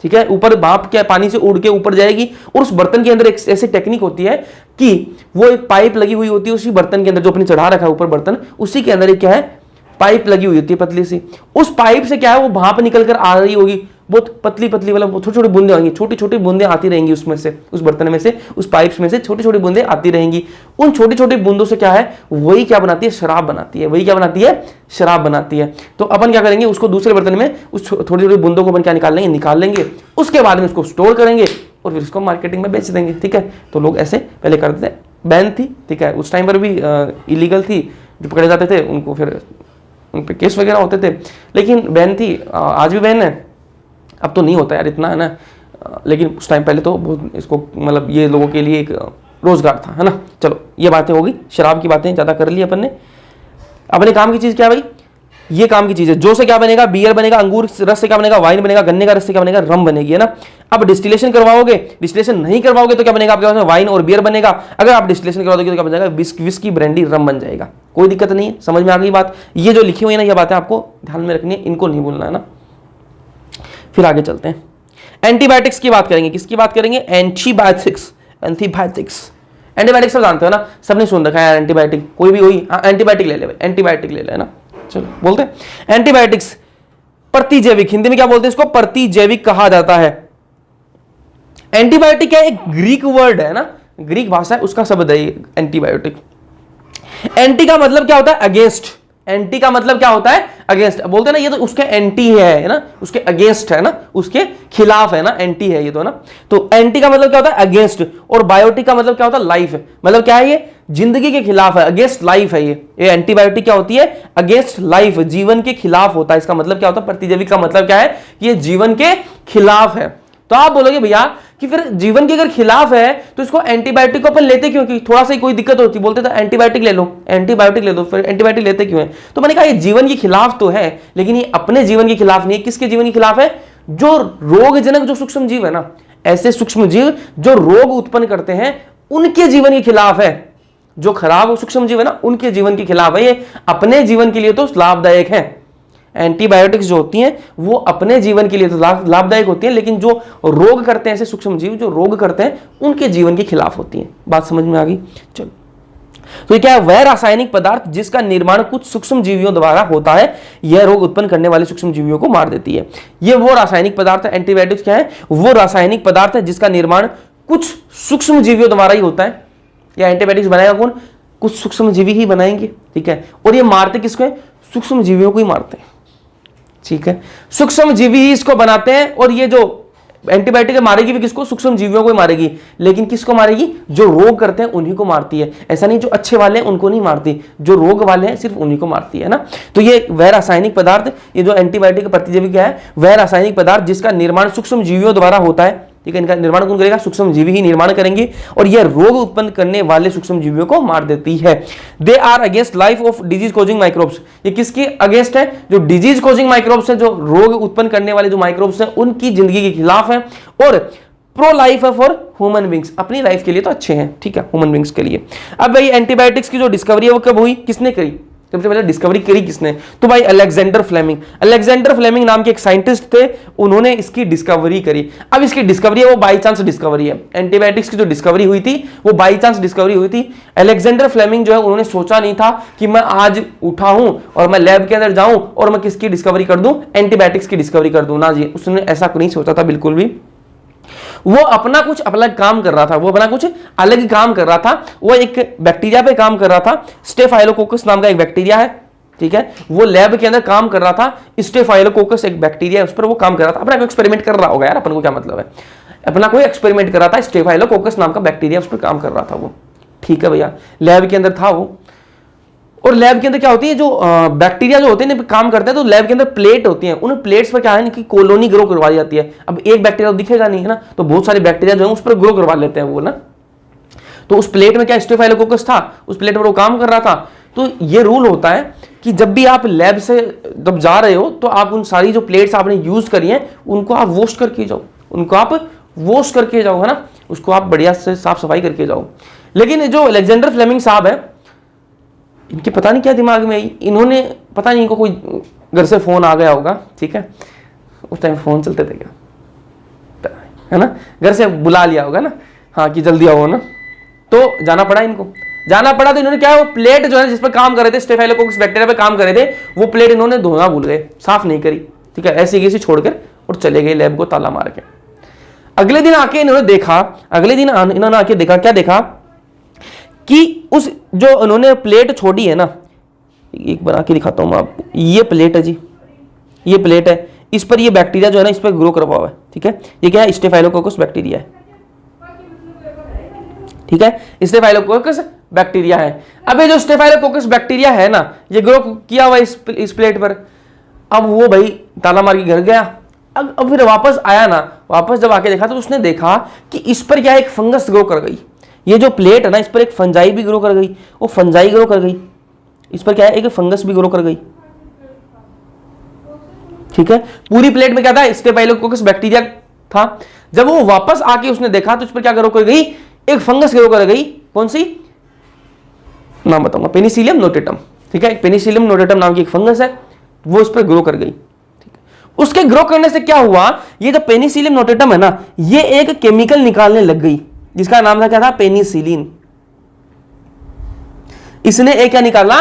ठीक है, ऊपर भाप क्या पानी से उड़ के ऊपर जाएगी, और उस बर्तन के अंदर एक ऐसी टेक्निक होती है कि वो एक पाइप लगी हुई होती है उसी बर्तन के अंदर, जो अपने चढ़ा रखा है ऊपर बर्तन, उसी के अंदर एक क्या है, पाइप लगी हुई होती है पतली सी, उस पाइप से क्या है वो भाप निकल कर आ रही होगी, बहुत पतली पतली, मतलब छोटी छोटी बूंदे होंगी, छोटी छोटी बूंदे आती रहेंगी उसमें से, उस बर्तन में से, उस पाइप में से छोटी छोटी बूंदे आती रहेंगी। उन छोटी छोटी बूंदों से क्या है, वही क्या बनाती है, शराब बनाती है, वही क्या बनाती है, शराब बनाती है। तो अपन क्या करेंगे, उसको दूसरे बर्तन में उस छोटी छोटी बूंदों को अपन क्या निकाल लेंगे, उसके बाद में उसको स्टोर करेंगे और फिर उसको मार्केटिंग में बेच देंगे, ठीक है। तो लोग ऐसे पहले करते थे, बैन थी, ठीक है, उस टाइम पर भी इलीगल थी, जो पकड़े जाते थे उनको फिर उन पे केस वगैरह होते थे, लेकिन बैन थी, आज भी बैन है, अब तो नहीं होता यार इतना, है ना, लेकिन उस टाइम पहले तो बहुत इसको मतलब ये लोगों के लिए एक रोजगार था, है ना। चलो ये बातें होगी, शराब की बातें ज़्यादा कर ली अपन ने। अपने काम की चीज़ क्या भाई, ये काम की चीज़ है, जो से क्या बनेगा, बियर बनेगा, अंगूर रस से क्या बनेगा, वाइन बनेगा, गन्ने का रस से क्या बनेगा, रम बनेगी, है ना। अब डिस्टिलेशन करवाओगे, डिस्टिलेशन नहीं करवाओगे तो क्या बनेगा आपके पास, वाइन और बियर बनेगा। अगर आप डिस्टिलेशन करवा दोगे तो क्या बन जाएगा, विस्की ब्रांडी रम बन जाएगा। कोई दिक्कत नहीं है, समझ में आ गई बात। ये जो लिखी हुई है ना, ये बातें आपको ध्यान में रखनी है, इनको नहीं भूलना, है ना। फिर आगे चलते हैं, एंटीबायोटिक्स की बात करेंगे। किसकी बात करेंगे, एंटीबायोटिक्स। एंटीबायोटिक्स सब जानते हो ना, सबने सुन रखा है एंटीबायोटिक, कोई भी हुई एंटीबायोटिक ले ले, एंटीबायोटिक ले ले, है ना। चलो बोलते हैं एंटीबायोटिक्स, प्रतिजैविक, हिंदी में क्या बोलते हैं इसको, प्रतिजैविक कहा जाता है। एंटीबायोटिक क्या है, एक ग्रीक वर्ड है ना, ग्रीक भाषा है, उसका शब्द है एंटीबायोटिक। एंटी का मतलब क्या होता है, अगेंस्ट। एंटी का मतलब क्या होता है, अगेंस्ट। बोलते हैं ना ये तो उसके एंटी है ना, उसके अगेंस्ट है ना, उसके खिलाफ है ना, एंटी है ये तो ना। तो एंटी का मतलब क्या होता है, अगेंस्ट, और बायोटिक का मतलब क्या होता है, लाइफ। मतलब क्या है, ये जिंदगी के खिलाफ है, अगेंस्ट लाइफ है ये एंटीबायोटिक क्या होती है, अगेंस्ट लाइफ, जीवन के खिलाफ होता है। इसका मतलब क्या होता है, प्रतिजैविक का मतलब क्या है, ये जीवन के खिलाफ है। तो आप बोलोगे भैया कि फिर जीवन के अगर खिलाफ है तो इसको एंटीबायोटिक को अपन लेते क्यों, कि थोड़ा सा कोई दिक्कत होती, बोलते थे एंटीबायोटिक ले लो, एंटीबायोटिक ले दो, फिर एंटीबायोटिक लेते क्यों है। तो मैंने कहा ये जीवन के खिलाफ तो है, लेकिन ये अपने जीवन के खिलाफ नहीं है। किसके जीवन के खिलाफ है, जो रोगजनक जो सूक्ष्म जीव है ना, ऐसे सूक्ष्म जीव जो रोग उत्पन्न करते हैं उनके जीवन के खिलाफ है। जो खराब सूक्ष्म जीव है ना, उनके जीवन के खिलाफ है। ये अपने जीवन के लिए तो लाभदायक है। एंटीबायोटिक्स जो होती हैं वो अपने जीवन के लिए तो लाभदायक होती हैं, लेकिन जो रोग करते हैं, ऐसे सूक्ष्म जीव जो रोग करते हैं, उनके जीवन के खिलाफ होती हैं। बात समझ में आ गई। चलो, तो ये क्या है, वह रासायनिक पदार्थ जिसका निर्माण कुछ सूक्ष्म जीवियों द्वारा होता है, यह रोग उत्पन्न करने वाले सूक्ष्म जीवियों को मार देती है। ये वो रासायनिक पदार्थ है, एंटीबायोटिक्स क्या है, वो रासायनिक पदार्थ है जिसका निर्माण कुछ सूक्ष्म जीवियों द्वारा ही होता है। या एंटीबायोटिक्स बनाएगा कौन, कुछ सूक्ष्म जीवी ही बनाएंगे, ठीक है। और ये मारते किसको है, सूक्ष्म जीवियों को ही मारते हैं, ठीक है। सूक्ष्म जीवी ही इसको बनाते हैं। और ये जो एंटीबायोटिक मारेगी भी किसको, सूक्ष्म जीवियों को ही मारेगी, लेकिन किसको मारेगी, जो रोग करते हैं उन्हीं को मारती है। ऐसा नहीं जो अच्छे वाले हैं उनको नहीं मारती, जो रोग वाले हैं सिर्फ उन्हीं को मारती है ना। तो ये वह रासायनिक पदार्थ, ये जो एंटीबायोटिक का प्रतिजैविक क्या है, वह रासायनिक पदार्थ जिसका निर्माण सूक्ष्म जीवियों द्वारा होता है, ठीक है। इनका निर्माण कौन करेगा, सूक्ष्म जीवी ही निर्माण करेंगे, और यह रोग उत्पन्न करने वाले सूक्ष्म जीवियों को मार देती है। They are against life of disease causing microbes. ये किसके अगेंस्ट है, जो डिजीज कॉजिंग माइक्रोब्स है, जो रोग उत्पन्न करने वाले जो माइक्रोब्स हैं, उनकी जिंदगी के खिलाफ है। और प्रो लाइफ है फॉर ह्यूमन बींग्स, अपनी लाइफ के लिए तो अच्छे हैं, ठीक है, ह्यूमन बींग्स के लिए। अब भाई एंटीबायोटिक्स की जो डिस्कवरी है वो कब हुई, किसने करी, सबसे पहले डिस्कवरी करी किसने? तो भाई अलेक्जेंडर फ्लेमिंग। अलेक्जेंडर फ्लेमिंग नाम के एक साइंटिस्ट थे, उन्होंने इसकी डिस्कवरी करी। अब इसकी डिस्कवरी है वो बाई चांस डिस्कवरी है। एंटीबायोटिक्स की जो डिस्कवरी हुई थी वो बाई चांस डिस्कवरी हुई थी। अलेक्जेंडर फ्लेमिंग जो है उन्होंने सोचा नहीं था कि मैं आज उठा हूं और मैं लैब के अंदर जाऊं और मैं किसकी डिस्कवरी कर दूं? एंटीबायोटिक्स की डिस्कवरी कर दूं। ना जी, उसने ऐसा नहीं सोचा था बिल्कुल भी। वो अपना कुछ अलग काम कर रहा था, वो अपना कुछ अलग काम कर रहा था। वो एक बैक्टीरिया पे काम कर रहा था, स्टेफाइलोकोकस नाम का एक बैक्टीरिया है, ठीक है। वो लैब के अंदर काम कर रहा था, स्टेफाइलोकोकस एक बैक्टीरिया है, उस पर वो काम कर रहा था। अपना एक्सपेरिमेंट कर रहा होगा यार, अपन को क्या मतलब है, अपना कोई एक्सपेरिमेंट कर रहा था। स्टेफाइलोकोकस नाम का बैक्टीरिया उस पर काम कर रहा था वो, ठीक है भैया। लैब के अंदर था वो। और लैब के अंदर क्या होती है, जो बैक्टीरिया जो होते हैं काम करते हैं, तो लैब के अंदर प्लेट होती हैं। उन प्लेट्स पर क्या है कि कॉलोनी ग्रो करवाई जाती है। अब एक बैक्टीरिया तो दिखेगा नहीं है ना, तो बहुत सारे बैक्टीरिया जो है उस पर ग्रो करवा लेते हैं वो ना। तो उस प्लेट में क्या स्टेफाइलोकोकस था, उस प्लेट पर वो काम कर रहा था। तो ये रूल होता है कि जब भी आप लैब से जब जा रहे हो तो आप उन सारी जो प्लेट्स आपने यूज करी हैं उनको आप वॉश करके जाओ, उनको आप वॉश करके जाओ, है ना, उसको आप बढ़िया से साफ सफाई करके जाओ। लेकिन जो अलेक्जेंडर फ्लेमिंग साहब है, इनके पता नहीं क्या दिमाग में आई, इन्होंने पता नहीं, इनको कोई घर से फोन आ गया होगा, ठीक है, उस टाइम फोन चलते थे क्या, है ना, घर से बुला लिया होगा ना, हाँ कि जल्दी आओ ना, तो जाना पड़ा इनको। जाना पड़ा तो इन्होंने क्या, वो प्लेट जो है जिस पर काम कर रहे थे, स्टेफाइलोकोकस बैक्टीरिया पे काम कर रहे थे, वो प्लेट इन्होंने धोना भूल गए, साफ नहीं करी, ठीक है, ऐसी कैसी छोड़कर और चले गए लैब को ताला मार के। अगले दिन आके इन्होंने देखा, अगले दिन इन्होंने आके देखा, क्या देखा कि उस जो उन्होंने प्लेट छोड़ी है ना, एक बना के दिखाता हूं मैं आपको, ये प्लेट है जी, ये प्लेट है, इस पर ये बैक्टीरिया जो है ना इस पर ग्रो करवा हुआ है, ठीक है। ये क्या है, स्टेफाइलोकोकस बैक्टीरिया है, ठीक है, स्टेफाइलोकोकस बैक्टीरिया है। अब ये जो स्टेफाइलोकोकस बैक्टीरिया है ना, ये ग्रो किया हुआ इस प्लेट पर। अब वो भाई ताला मार के घर गया। अब फिर वापस आया ना, वापस जब आके देखा तो उसने देखा कि इस पर क्या एक फंगस ग्रो कर गई। ये जो प्लेट है ना, इस पर एक फंजाई भी ग्रो कर गई, वो फंजाई ग्रो कर गई, इस पर क्या है, एक फंगस भी ग्रो कर गई, ठीक है। पूरी प्लेट में क्या था, स्टेफाइलोकोकस बैक्टीरिया था। जब वो वापस आके उसने देखा तो इस पर क्या ग्रो कर गई, एक फंगस ग्रो कर गई। कौन सी, नाम बताऊंगा, पेनिसिलियम नोटेटम, ठीक है। पेनिसिलियम नोटेटम नाम की एक फंगस है, वो इस पर ग्रो कर गई, ठीक है। उसके ग्रो करने से क्या हुआ, ये जो पेनिसिलियम नोटेटम है ना, ये एक केमिकल निकालने लग गई जिसका नाम था क्या था, पेनिसिलिन। इसने एक क्या निकाला,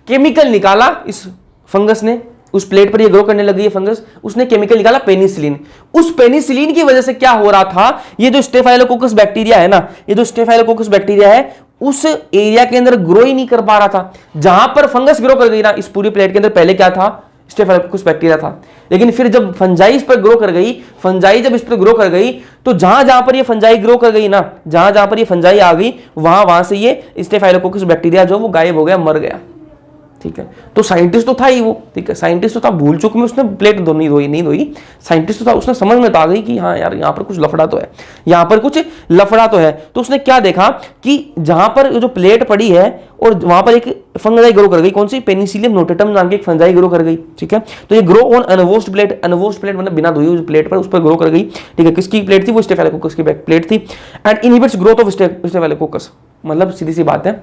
केमिकल निकाला इस फंगस ने, उस प्लेट पर ये ग्रो करने लगी है फंगस, उसने केमिकल निकाला पेनिसिलिन। उस पेनिसिलिन की वजह से क्या हो रहा था, ये जो स्टेफाइलोकोकस बैक्टीरिया है ना, ये जो स्टेफाइलोकोकस बैक्टीरिया है उस एरिया के अंदर ग्रो ही नहीं कर पा रहा था। जहां पर फंगस ग्रो कर गई ना, इस पूरी प्लेट के अंदर पहले क्या था, स्टेफाइलोकोकस बैक्टीरिया था। लेकिन फिर जब फंजाई इस पर ग्रो कर गई, फंजाई जब इस पर ग्रो कर गई, तो जहां जहां पर ये फंजाई ग्रो कर गई ना, जहां जहां पर ये फंजाई आ गई, वहां से ये स्टेफाइलोकोकस बैक्टीरिया जो वो गायब हो गया, मर गया, ठीक है। तो साइंटिस्ट तो था ही वो, ठीक है, साइंटिस्ट तो था, भूल चूक में उसने प्लेट नहीं धोई, साइंटिस्ट तो था, उसने समझ में तो आ गई कि हाँ यार यहाँ पर कुछ लफड़ा तो है, यहाँ पर कुछ लफड़ा तो है। तो उसने क्या देखा कि जहां पर जो प्लेट पड़ी है और वहां पर एक फंजाई ग्रो कर गई, कौन सी, पेनिसिलियम नोटेटम नाम की एक फंजाई ग्रो कर गई, ठीक है। तो ये grow on unwashed plate, unwashed plate मतलब बिना धोई हुई प्लेट पर, उस पर ग्रो कर गई, ठीक है। किसकी प्लेट थी, वो स्टेफाइलोकोकस की प्लेट थी। And inhibits growth of staphylococcus, मतलब सीधी सी बात है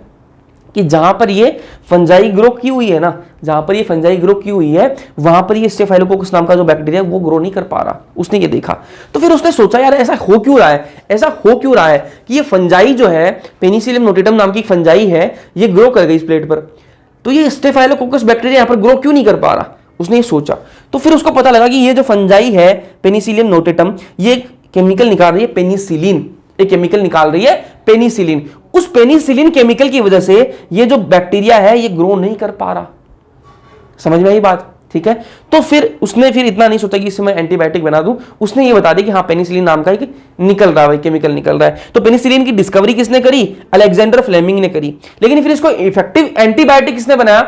कि जहां पर ये फंजाई ग्रो की हुई है ना, जहां पर ये फंजाई ग्रो की हुई है, वहां पर ये स्टेफाइलोकोकस नाम का जो बैक्टीरिया वो ग्रो नहीं कर पा रहा। उसने ये देखा, तो फिर उसने सोचा यार ऐसा हो क्यों रहा है, ऐसा हो क्यों रहा है कि ये फंजाई जो है, पेनिसिलियम नोटेटम नाम की फंजाई है, ये ग्रो कर गई इस प्लेट पर, तो ये स्टेफाइलोकोकस बैक्टीरिया यहां पर ग्रो क्यों नहीं कर पा रहा। उसने ये सोचा, तो फिर उसको पता लगा कि ये जो फंजाई है पेनिसिलियम नोटेटम, ये केमिकल निकाल रही है पेनिसिलिन, एक केमिकल निकाल रही है पेनिसिलिन। उस पेनिसिलिन केमिकल की वजह से ये जो बैक्टीरिया है ये ग्रो नहीं कर पा रहा। समझ में आई बात, ठीक है। तो फिर उसने फिर इतना नहीं सोचा कि इससे मैं एंटीबायोटिक बना दूं, उसने ये बता दिया कि हाँ पेनिसिलिन नाम का एक निकल रहा है, केमिकल निकल रहा है। तो पेनिसिलिन की डिस्कवरी किसने करी, अलेक्जेंडर फ्लेमिंग ने करी। लेकिन फिर इसको इफेक्टिव एंटीबायोटिक किसने बनाया,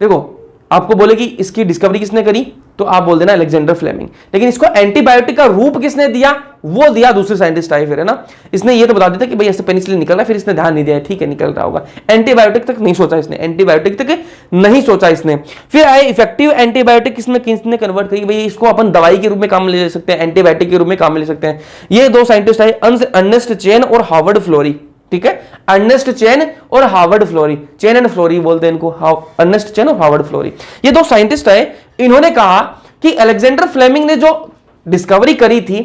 देखो आपको बोले कि इसकी डिस्कवरी किसने करी, तो आप बोल देना अलेक्जेंडर फ्लेमिंग। लेकिन इसको एंटीबायोटिक का रूप किसने दिया, वो दिया दूसरे साइंटिस्ट आए फिर, है ना। इसने ये तो बता दिया कि भाई ऐसे पेनिसिलिन निकल रहा है, फिर इसने ध्यान नहीं दिया, ठीक है निकल रहा होगा, एंटीबायोटिक तक नहीं सोचा इसने, एंटीबायोटिक तक नहीं सोचा इसने। फिर आए इफेक्टिव एंटीबायोटिक, किसने किसने कन्वर्ट करी, भाई इसको अपन दवाई के रूप में काम ले सकते हैं, एंटीबायोटिक के रूप में काम ले सकते हैं। ये दो साइंटिस्ट आए, अर्नेस्ट चेन और हार्वर्ड फ्लोरी, ठीक है, अर्नेस्ट चेन और Howard Florey, Chain and Florey बोलते हैं इनको, अर्नेस्ट चेन और हार्वर्ड फ्लोरी, ये दो साइंटिस्ट है। इन्होंने कहा कि अलेक्जेंडर फ्लेमिंग ने जो डिस्कवरी करी थी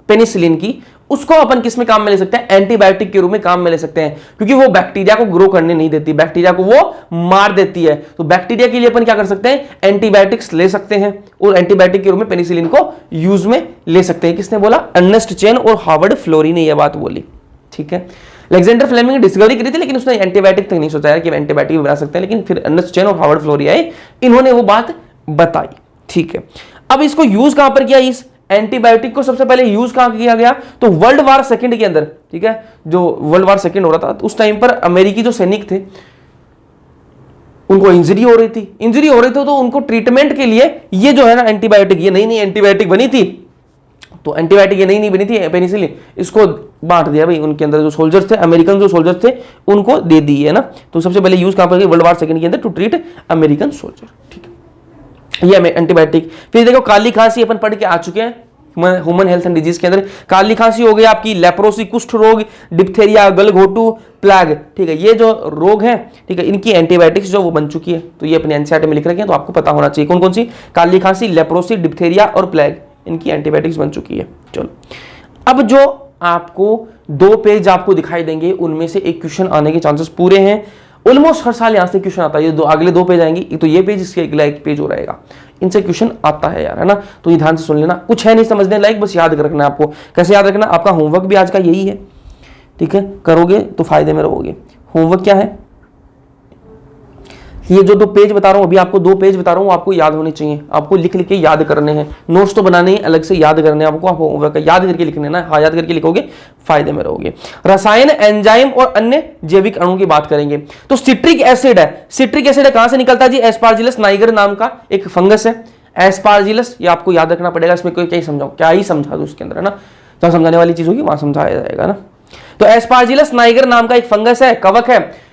पेनिसिलिन की, उसको अपन किस में काम में ले सकते हैं, एंटीबायोटिक के रूप में काम में ले सकते हैं, क्योंकि वो बैक्टीरिया को ग्रो करने नहीं देती, बैक्टीरिया को वो मार देती है। तो बैक्टीरिया के लिए अपन क्या कर सकते हैं, एंटीबायोटिक्स ले सकते हैं, और एंटीबायोटिक के रूप में पेनिसिलिन को यूज में ले सकते हैं। किसने बोला, अर्नेस्ट चेन और हार्वर्ड फ्लोरी ने यह बात बोली, ठीक है। अलेक्जेंडर फ्लेमिंग ने डिस्कवरी करी थी, लेकिन उसने एंटीबायोटिक तक नहीं सोचा कि एंटीबायोटिक भी बना सकते हैं, लेकिन फिर अर्नेस्ट चेन और हार्वर्ड फ्लोरी आए, इन्होंने वो बात बताई, ठीक है। अब इसको यूज कहां पर किया, इस एंटीबायोटिक को सबसे पहले यूज कहां किया गया, तो वर्ल्ड वार सेकंड के अंदर, ठीक है। जो वर्ल्ड वार सेकंड हो रहा था, उस टाइम पर अमेरिकी जो सैनिक थे, उनको इंजरी हो रही थी, तो उनको ट्रीटमेंट के लिए ये जो है ना एंटीबायोटिक, ये नई एंटीबायोटिक बनी थी, तो एंटीबायोटिक ये नई बनी थी पेनिसिलिन, इसको बांट दिया भाई, उनके अंदर जो सोल्जर्स थे, अमेरिकन जो सोल्जर्स थे, उनको दे दी है ना। तो सबसे पहले यूज कहां पर, वर्ल्ड वार सेकंड के अंदर, टू ट्रीट अमेरिकन सोल्जर, ठीक है, ये एंटीबायोटिक। फिर देखो काली खांसी अपन पढ़ के आ चुके हैं ह्यूमन हेल्थ एंड डिजीज के अंदर। काली खांसी हो गई आपकी, लेप्रोसी कुष्ठ रोग, डिप्थेरिया, गलघोटू, प्लेग, ठीक है, ये जो रोग हैं, ठीक है, इनकी एंटीबायोटिक्स जो वो बन चुकी है, तो ये अपने एनसीईआरटी में लिख रखे हैं, तो आपको पता होना चाहिए कौन कौन सी, काली खांसी, लेप्रोसी, डिप्थेरिया और प्लेग, इनकी एंटीबायोटिक्स बन चुकी है। चलो, अब जो आपको 2 पेज आपको दिखाई देंगे, उनमें से एक क्वेश्चन आने के चांसेस पूरे हैं। ऑलमोस्ट हर साल यहां से क्वेश्चन आता है, ये अगले 2 पेज आएंगे, तो ये पेज, इसके अगला एक पेज हो रहेगा, इनसे क्वेश्चन आता है यार, है ना। तो ये ध्यान से सुन लेना, कुछ है नहीं समझने लायक, बस याद रखना है आपको। कैसे याद रखना, आपका होमवर्क भी आज का यही है, ठीक है, करोगे तो फायदे में रहोगे। होमवर्क क्या है, ये जो 2 पेज बता रहा हूं, अभी आपको 2 पेज बता रहा हूं, आपको याद होने चाहिए, आपको लिख के याद करने हैं, नोट्स तो बनाने हैं, अलग से याद करने हैं आपको, आप होमवर्क याद करके लिखने ना, हाँ याद करके लिखोगे, फायदे में रहोगे। रसायन, एंजाइम और अन्य जैविक अणु की बात करेंगे, तो सिट्रिक एसिड है, सिट्रिक एसिड कहां से निकलता है जी, एस्पार्जिलस नाइगर नाम का एक फंगस है, एस्पार्जिलस, ये आपको याद रखना पड़ेगा, इसमें कोई क्या ही समझाओ, क्या ही समझा दो उसके अंदर, है ना, जहां समझाने वाली चीज होगी वहां समझाया जाएगा ना। तो एस्पार्जिलस नाइगर नाम का एक फंगस है, कवक है,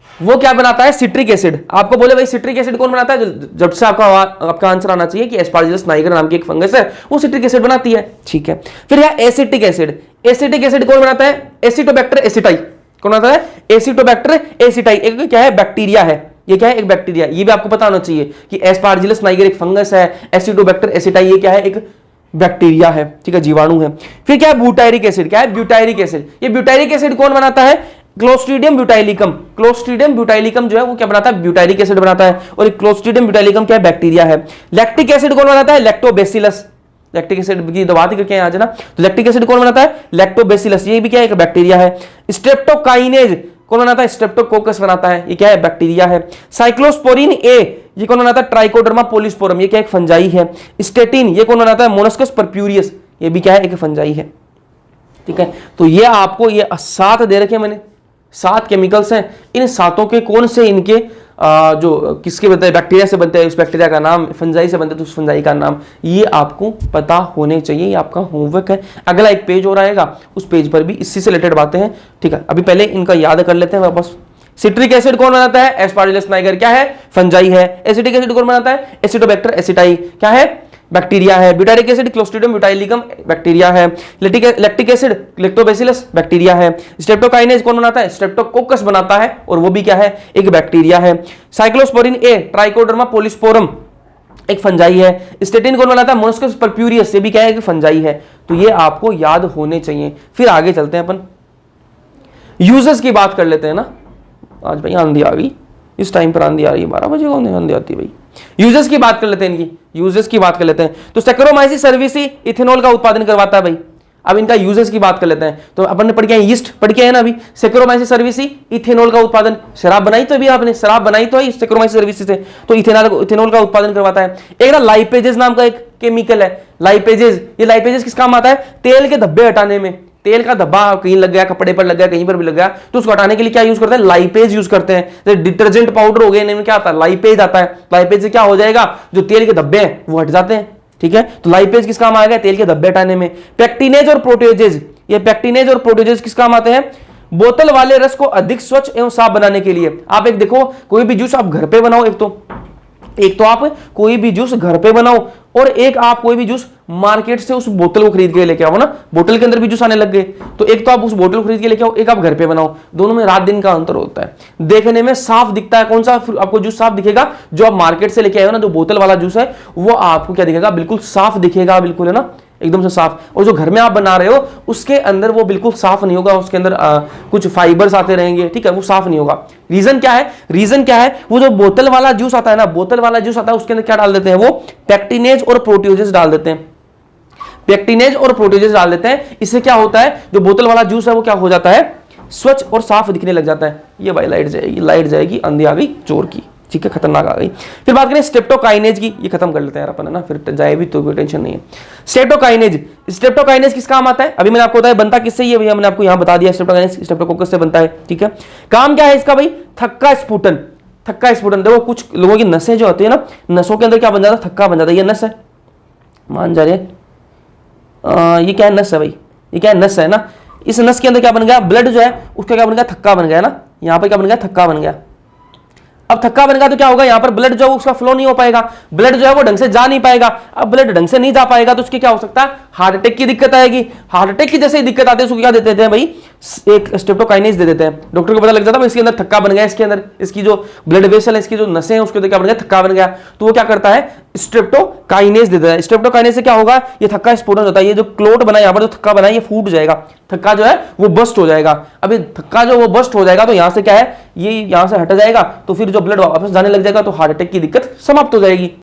वो क्या बनाता है, सिट्रिक एसिड। आपको बोले भाई सिट्रिक एसिड कौन बनाता है, जब से आपका आंसर आना चाहिए कि एस्पार्जिलस नाइगर नाम की एक फंगस है, वो सिट्रिक एसिड बनाती है, ठीक है। फिर है एसिटिक एसिड, एसिटिक एसिड कौन बनाता है, एसिटोबैक्टर एसिटाई, कौन बनाता है, एसिटोबैक्टर एसिटाई, एक क्या है, बैक्टीरिया है, ये क्या है, एक बैक्टीरिया, ये भी आपको पता होना चाहिए कि एस्पार्जिलस नाइगर एक फंगस है, एसिटोबैक्टर एसिटाई ये क्या है, एक बैक्टीरिया है, ठीक है, जीवाणु है। फिर क्या है, ब्यूटायरिक एसिड, क्या है, ब्यूटायरिक एसिड, ये ब्यूटायरिक एसिड कौन बनाता है, क्लोस्ट्रीडियम ब्यूटाइलिकम, क्लोस्ट्रीडियम ब्यूटाइलिकम जो है वो क्या बनाता है, ब्यूटायरिक एसिड बनाता है, और क्लोस्ट्रीडियम ब्यूटाइलिकम क्या है, बैक्टीरिया है। लैक्टिक एसिड कौन बनाता है, लैक्टोबैसिलस, लैक्टिक एसिड की बात करके आज ना, तो लैक्टिक एसिड कौन बनाता है, लैक्टोबैसिलस, ये भी क्या है, एक बैक्टीरिया है। स्ट्रेप्टोकाइनेज कौन बनाता है, स्ट्रेप्टोकोकस बनाता है, ये क्या है, बैक्टीरिया है। साइक्लोस्पोरिन ए, ये कौन बनाता है, ट्राइकोडर्मा पोलिस्पोरम, ये क्या एक फंजाई है। स्टेटिन, ये कौन बनाता है, मोलस्कस परप्यूरियस, ये भी क्या है, एक फंजाई है, ठीक है। तो ये आपको ये 7 दे रखे मैंने, 7 केमिकल्स हैं, इन 7 के कौन से इनके जो किसके बनते हैं, बैक्टीरिया से बनते हैं, उस बैक्टीरिया का नाम, फंजाई से बनते हैं तो उस फंजाई का नाम, ये आपको पता होने चाहिए, ये आपका होमवर्क है। अगला एक पेज और आएगा, उस पेज पर भी इसी से रिलेटेड बातें हैं, ठीक है। अभी पहले इनका याद कर लेते हैं वापस। सिट्रिक एसिड कौन बनाता है, एस्पार्जिलस नाइगर क्या है, फंजाई है। एसिटिक एसिड कौन बनाता है, एसिटोबैक्टर एसिटाई क्या है, बैक्टीरिया है। Butyric acid clostridium butylicum bacteria है। लैक्टिक एसिड लैक्टोबैसिलस बैक्टीरिया है। स्ट्रेप्टोकाइनेज कौन बनाता है, स्ट्रेप्टोकोकस बनाता है, और वो भी क्या है, एक बैक्टीरिया है। साइक्लोस्पोरिन ए ट्राइकोडर्मा पोलिस्पोरम एक फंजाई है। स्टेटिन कौन बनाता है, मोलस्कस परप्यूरियस, ये भी क्या है, एक फंजाई है। तो ये आपको याद होने चाहिए। फिर आगे चलते हैं, अपन यूजेस की बात कर लेते हैं ना। आज भाई आंधी आ गई, इस टाइम पर आंधी आ रही है, 12 बजे कौन आंधी आती है भाई। यूजेस की बात कर लेते हैं, इनकी यूजेस की बात कर लेते हैं। तो सैक्रोमाइसिस सर्विसी इथेनॉल का उत्पादन करवाता है भाई। अब इनका यूजेस की बात कर लेते हैं। तो अपन ने पढ़ के यीस्ट पढ़ के है ना अभी। सैक्रोमाइसिस सर्विसी इथेनॉल का उत्पादन, शराब बनाई तो अभी आपने, शराब बनाई तो है सैक्रोमाइसिस सर्विसी से, तो इथेनॉल का उत्पादन करवाता है। एक ना लाइपेजेस नाम का एक केमिकल है, लाइपेजेस। ये लाइपेजेस किस काम आता है, तेल के धब्बे हटाने में। तेल का धब्बा कहीं लग गया, कपड़े पर लग गया, कहीं पर भी लग गया, तो उसको हटाने के लिए क्या यूज करते हैं, लाइपेज यूज करते हैं। जैसे डिटर्जेंट पाउडर हो गए, इनमें क्या आता है, लाइपेज आता है। लाइपेज से क्या हो जाएगा, जो तेल के धब्बे हैं वो हट जाते हैं, ठीक है। तो लाइपेज किस काम आएगा, तेल के धब्बे हटाने में। पेक्टिनेज और प्रोटेजेज, ये पेक्टिनेज और प्रोटेजेज किस काम आते हैं, बोतल वाले रस को अधिक स्वच्छ एवं साफ बनाने के लिए। आप एक देखो, कोई भी जूस आप घर पे बनाओ, एक तो आप कोई भी जूस घर पे बनाओ, और एक आप कोई भी जूस मार्केट से उस बोतल को खरीद के लेके आओ ना, बोतल के अंदर भी जूस आने लग गए, तो एक तो आप उस बोतल को खरीद के लेके आओ, एक आप घर पे बनाओ, दोनों में रात दिन का अंतर होता है। देखने में साफ दिखता है, कौन सा आपको जूस साफ दिखेगा? जो आप मार्केट से लेके आए हो ना, जो बोतल वाला जूस है, वो आपको क्या दिखेगा? बिल्कुल साफ दिखेगा, बिल्कुल, है ना, एकदम से साफ। और जो घर में आप बना रहे हो उसके अंदर वो बिल्कुल साफ नहीं होगा, उसके अंदर कुछ फाइबर्स आते रहेंगे, ठीक है, वो साफ नहीं होगा। रीजन क्या है? रीजन क्या है? वो जो बोतल वाला जूस आता है ना, बोतल वाला जूस आता है, उसके अंदर क्या डाल देते हैं? वो पेक्टिनेज और प्रोटियोजेस डाल देते हैं, पेक्टिनेज और प्रोटियोजेस डाल देते हैं। इससे क्या होता है? जो बोतल वाला जूस है वो क्या हो जाता है? स्वच्छ और साफ दिखने लग जाता है। ये भाई लाइट जाएगी, लाइट जाएगी, अंधी आ गई चोर की, ठीक है, खतरनाक आ गई। फिर बात करें स्ट्रेप्टोकाइनेज की, ये खत्म कर लेते हैं यार अपन, है ना, फिर जाए भी तो कोई टेंशन नहीं है। स्ट्रेप्टोकाइनेज, स्ट्रेप्टोकाइनेज किस काम आता है? अभी मैंने आपको बताया बनता किससे, ये भैया मैंने आपको यहां बता दिया, स्ट्रेप्टोकाइनेज स्ट्रेप्टोकोकस से बनता है, ठीक है। काम क्या है इसका भाई? थक्का स्फुटन, थक्का स्फुटन। देखो कुछ लोगों की नसें जो होती है ना, नसों के अंदर क्या बन जाता है? थक्का बन जाता है। ये नस है, मान जा रहे, ये क्या है? नस है भाई, ये क्या है? नस है ना। इस नस के अंदर क्या बन गया? ब्लड जो है उसका क्या बन गया? थक्का बन गया ना। यहां पर क्या बन गया? थक्का बन गया। अब थक्का बन गया तो क्या होगा? यहां पर ब्लड जो है उसका फ्लो नहीं हो पाएगा, ब्लड जो है वो ढंग से जा नहीं पाएगा। अब ब्लड ढंग से नहीं जा पाएगा तो उसके क्या हो सकता है? हार्ट अटैक की दिक्कत आएगी। हार्ट अटैक की जैसे ही दिक्कत आती है उसको क्या देते हैं भाई? एक स्ट्रेप्टोकाइनेज दे देते हैं। डॉक्टर को पता लग जाता है इसके अंदर थक्का बन गया, इसके अंदर इसकी जो ब्लड वेसल है, इसकी जो नसें हैं उसके अंदर क्या बन गया? थक्का बन गया। तो वो क्या करता है? स्ट्रेप्टोकाइनेज दे देता है। स्ट्रेप्टोकाइनेज से क्या होगा? ये थक्का स्फोटन होता है, ये जो क्लोट बना है यहां पर, जो थक्का बना है, ये फूट जाएगा, थक्का जो है वो बस्ट हो जाएगा। अभी थक्का जो वो बस्ट हो जाएगा तो यहां से क्या है? ये यहां से हट जाएगा, तो फिर जो ब्लड वापस जाने लग जाएगा तो हार्ट अटैक की दिक्कत समाप्त हो जाएगी।